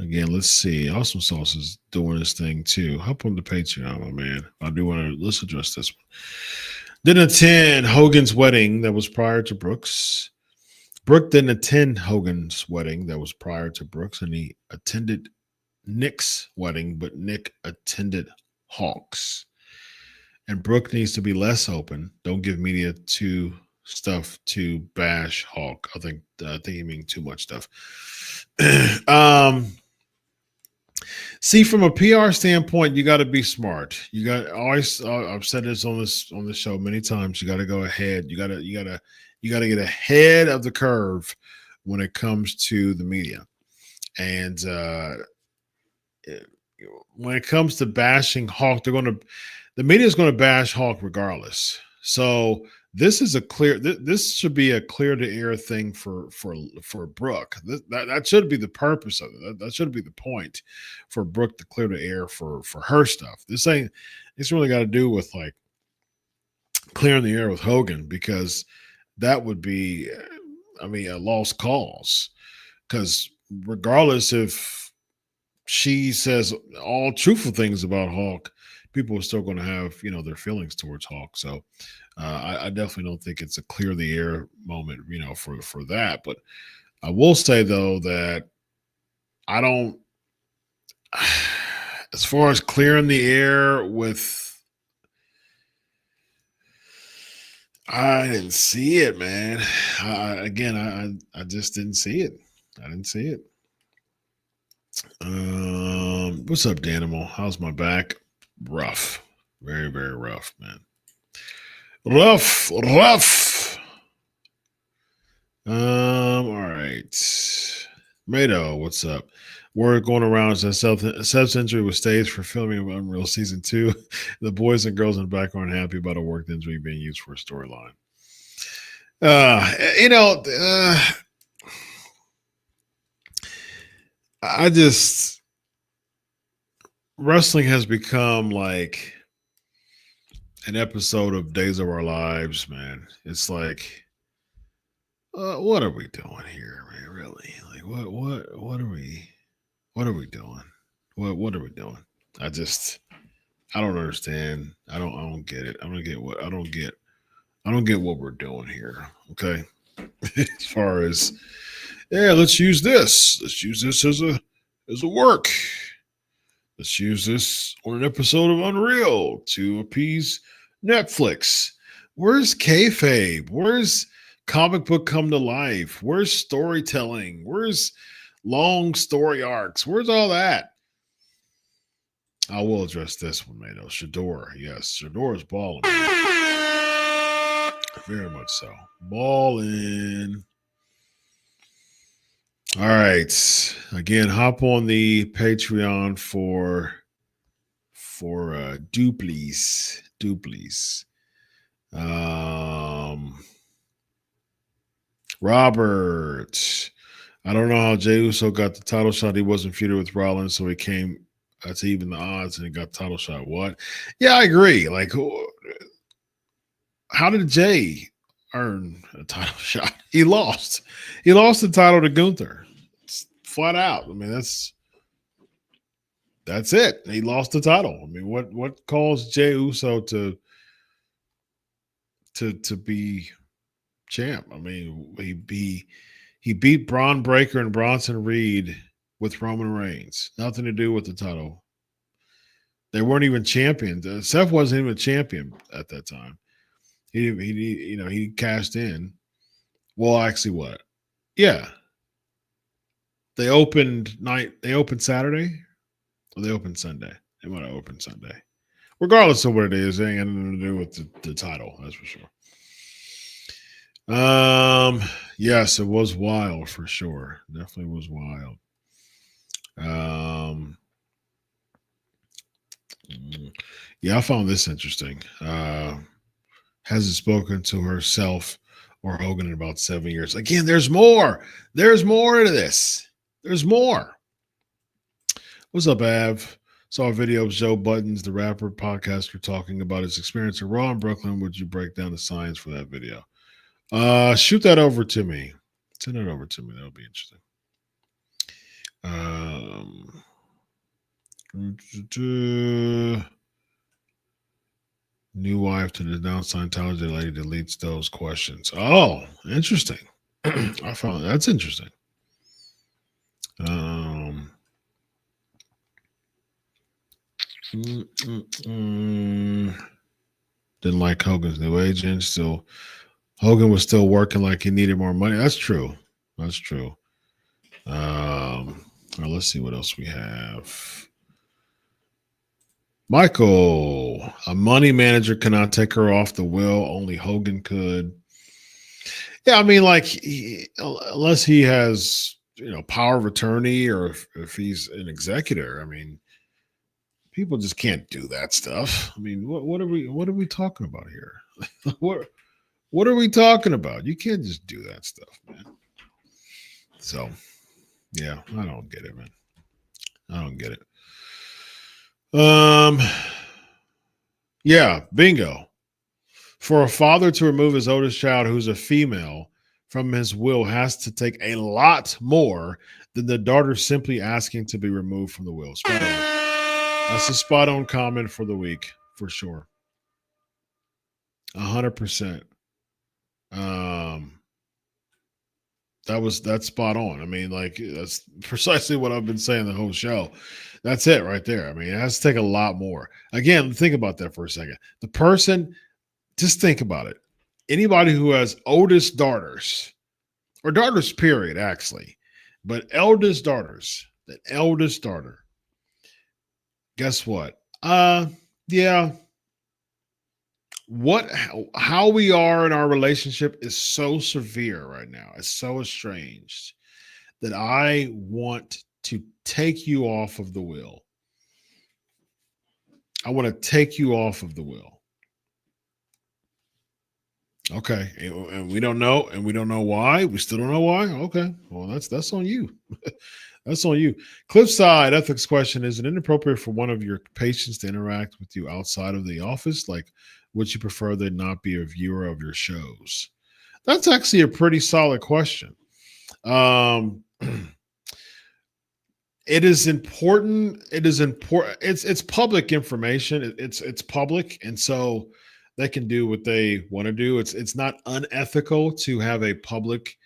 Again, let's see. Awesome Sauce is doing this thing too. Hop on the Patreon, my man. I do want to, let's address this one. Didn't attend Hogan's wedding that was prior to Brooks. Brooke didn't attend Hogan's wedding that was prior to Brooks, and he attended Nick's wedding, but Nick attended Hawk's. And Brooke needs to be less open. Don't give media stuff to bash Hulk. I think you mean too much stuff. See, from a PR standpoint, you got to be smart. You got always. I've said this on the show many times. You got to go ahead. You got to get ahead of the curve when it comes to the media. And when it comes to bashing Hulk, the media is going to bash Hulk regardless. So this is this should be a clear to air thing for Brooke. That should be the purpose of it. That should be the point for Brooke to clear the air for her stuff. It's really got to do with like clearing the air with Hogan, because that would be, a lost cause. Because regardless if she says all truthful things about Hulk, people are still going to have, their feelings towards Hulk. So I definitely don't think it's a clear the air moment, for that. But I will say though that I don't, as far as clearing the air with, I didn't see it, man. I just didn't see it. I didn't see it. What's up, Danimal? How's my back? Rough. Very, very rough, man. Rough. All right. Mado, what's up? Word going around is that Seth's injury was staged for filming of Unreal Season 2. The boys and girls in the back aren't happy about a work injury being used for a storyline. Wrestling has become like an episode of Days of Our Lives, man. It's like, what are we doing here, man? Really? Like, what are we doing? What are we doing? I don't understand. I don't get it. I don't get what we're doing here. Okay. As far as, yeah, let's use this. Let's use this as a work. Let's use this on an episode of Unreal to appease Netflix. Where's kayfabe? Where's comic book come to life? Where's storytelling? Where's long story arcs? Where's all that? I will address this one, Mado. Shador, yes. Shador is balling. Very much so. Balling. All right. Again, hop on the Patreon for Duplies. Robert. I don't know how Jey Uso got the title shot. He wasn't feuded with Rollins, so he came to even the odds and he got title shot. What? Yeah, I agree. Like, how did Jey earn a title shot? He lost. He lost the title to Gunther. It's flat out. I mean, that's it. He lost the title. I mean, what caused Jey Uso to be champ? I mean, he beat Braun Breaker and Bronson Reed with Roman Reigns. Nothing to do with the title. They weren't even champions. Seth wasn't even a champion at that time. He cashed in. Well, actually, what? Yeah. They opened Saturday, or they opened Sunday. They might have opened Sunday. Regardless of what it is, it ain't got nothing to do with the title, that's for sure. Yes, it was wild for sure. Definitely was wild. Yeah, I found this interesting. Hasn't spoken to herself or Hogan in about 7 years. Again, there's more. There's more to this. There's more. What's up, Av? Saw a video of Joe Buttons, the rapper podcaster, talking about his experience at Raw in Brooklyn. Would you break down the science for that video? Shoot that over to me. Send it over to me. That'll be interesting. New wife to the down Scientology lady deletes those questions. Oh, interesting. I found that's interesting. Didn't like Hogan's new agent. Still, Hogan was still working like he needed more money. That's true. That's true. All right, let's see what else we have. Michael, a money manager cannot take her off the will. Only Hogan could. Yeah, I mean, like, unless he has, power of attorney, or if he's an executor. I mean, people just can't do that stuff. I mean, what are we talking about here? What are we talking about? You can't just do that stuff, man. So, yeah, I don't get it, man. I don't get it. Yeah, bingo. For a father to remove his oldest child, who's a female, from his will has to take a lot more than the daughter simply asking to be removed from the will. Spot on. That's a spot on comment for the week, for sure. 100%. That's spot on. I mean, like, that's precisely what I've been saying the whole show. That's it right there. I mean, it has to take a lot more. Again, think about that for a second. The person, just think about it. anybody who has oldest daughters, or daughters, period, actually, but eldest daughters, the eldest daughter, guess what? Yeah. How we are in our relationship is so severe right now. It's so estranged that I want to take you off of the wheel. I want to take you off of the wheel. Okay. And we don't know, and we don't know why. We still don't know why. Okay. Well, that's on you. That's on you. Cliffside ethics question: is it inappropriate for one of your patients to interact with you outside of the office? Like, would you prefer they not be a viewer of your shows? That's actually a pretty solid question. It is important. It is important. It's public information. It's public, and so they can do what they want to do. It's not unethical to have a public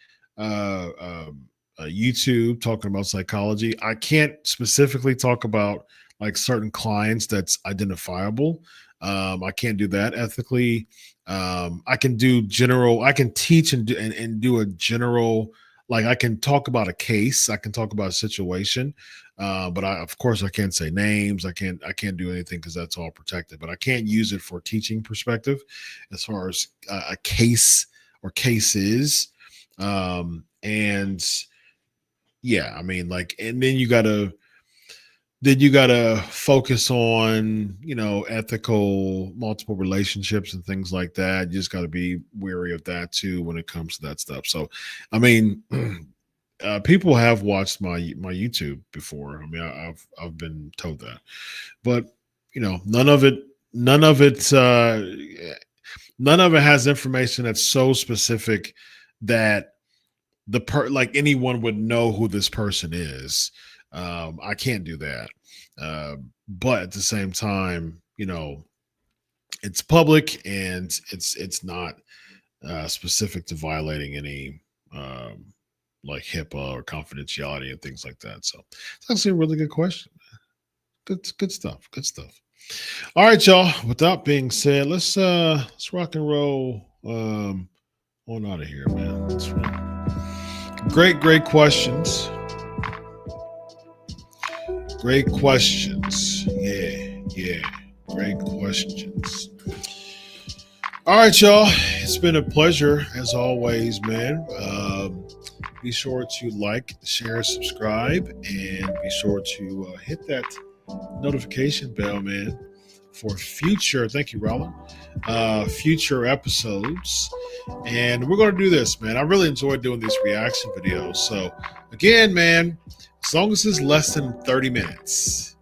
YouTube talking about psychology. I can't specifically talk about like certain clients that's identifiable. I can't do that ethically. I can do general. I can teach and do a general. Like I can talk about a case. I can talk about a situation. But of course I can't say names. I can't do anything because that's all protected. But I can't use it for teaching perspective, as far as a case or cases. And yeah, I mean, like, and then you gotta focus on, ethical multiple relationships and things like that. You just got to be wary of that too when it comes to that stuff. So, I mean, people have watched my YouTube before. I mean, I've been told that, but none of it has information that's so specific that like anyone would know who this person is. I can't do that. But at the same time, it's public and it's not specific to violating any like HIPAA or confidentiality and things like that. So it's actually a really good question. Good stuff. Good stuff. All right, y'all. With that being said, let's rock and roll on out of here, man. That's right. Great questions. Great questions. Yeah. Great questions. All right, y'all. It's been a pleasure as always, man. Be sure to like, share, subscribe, and be sure to hit that notification bell, man, for future. Thank you, Roland. Future episodes. And we're going to do this, man. I really enjoyed doing these reaction videos. So again, man, as long as it's less than 30 minutes,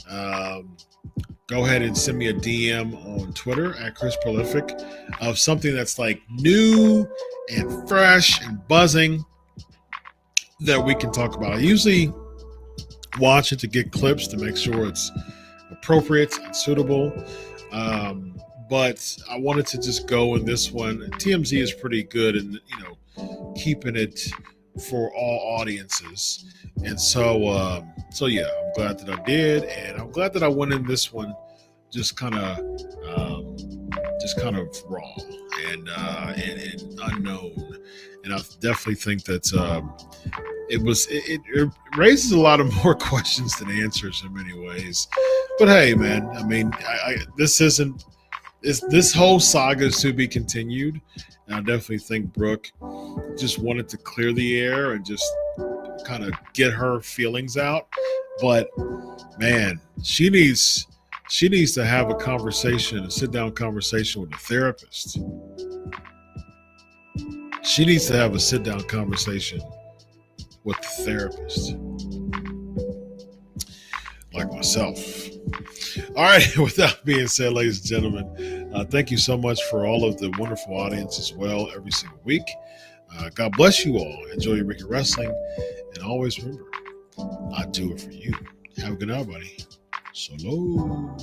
go ahead and send me a DM on Twitter at Chris Prolific of something that's like new and fresh and buzzing that we can talk about. I usually watch it to get clips to make sure it's appropriate and suitable. But I wanted to just go in this one. TMZ is pretty good in, keeping it for all audiences. And so yeah, I'm glad that I did. And I'm glad that I went in this one just kind of raw and unknown. And I definitely think that it raises a lot of more questions than answers in many ways. But hey, man, I mean, this whole saga is to be continued. And I definitely think Brooke just wanted to clear the air and just kind of get her feelings out. But man, she needs to have a sit-down conversation with a therapist. She needs to have a sit-down conversation with the therapist, like myself. All right, with that being said, ladies and gentlemen, thank you so much for all of the wonderful audience as well every single week. God bless you all. Enjoy your week of wrestling. And always remember, I do it for you. Have a good night, buddy. So long.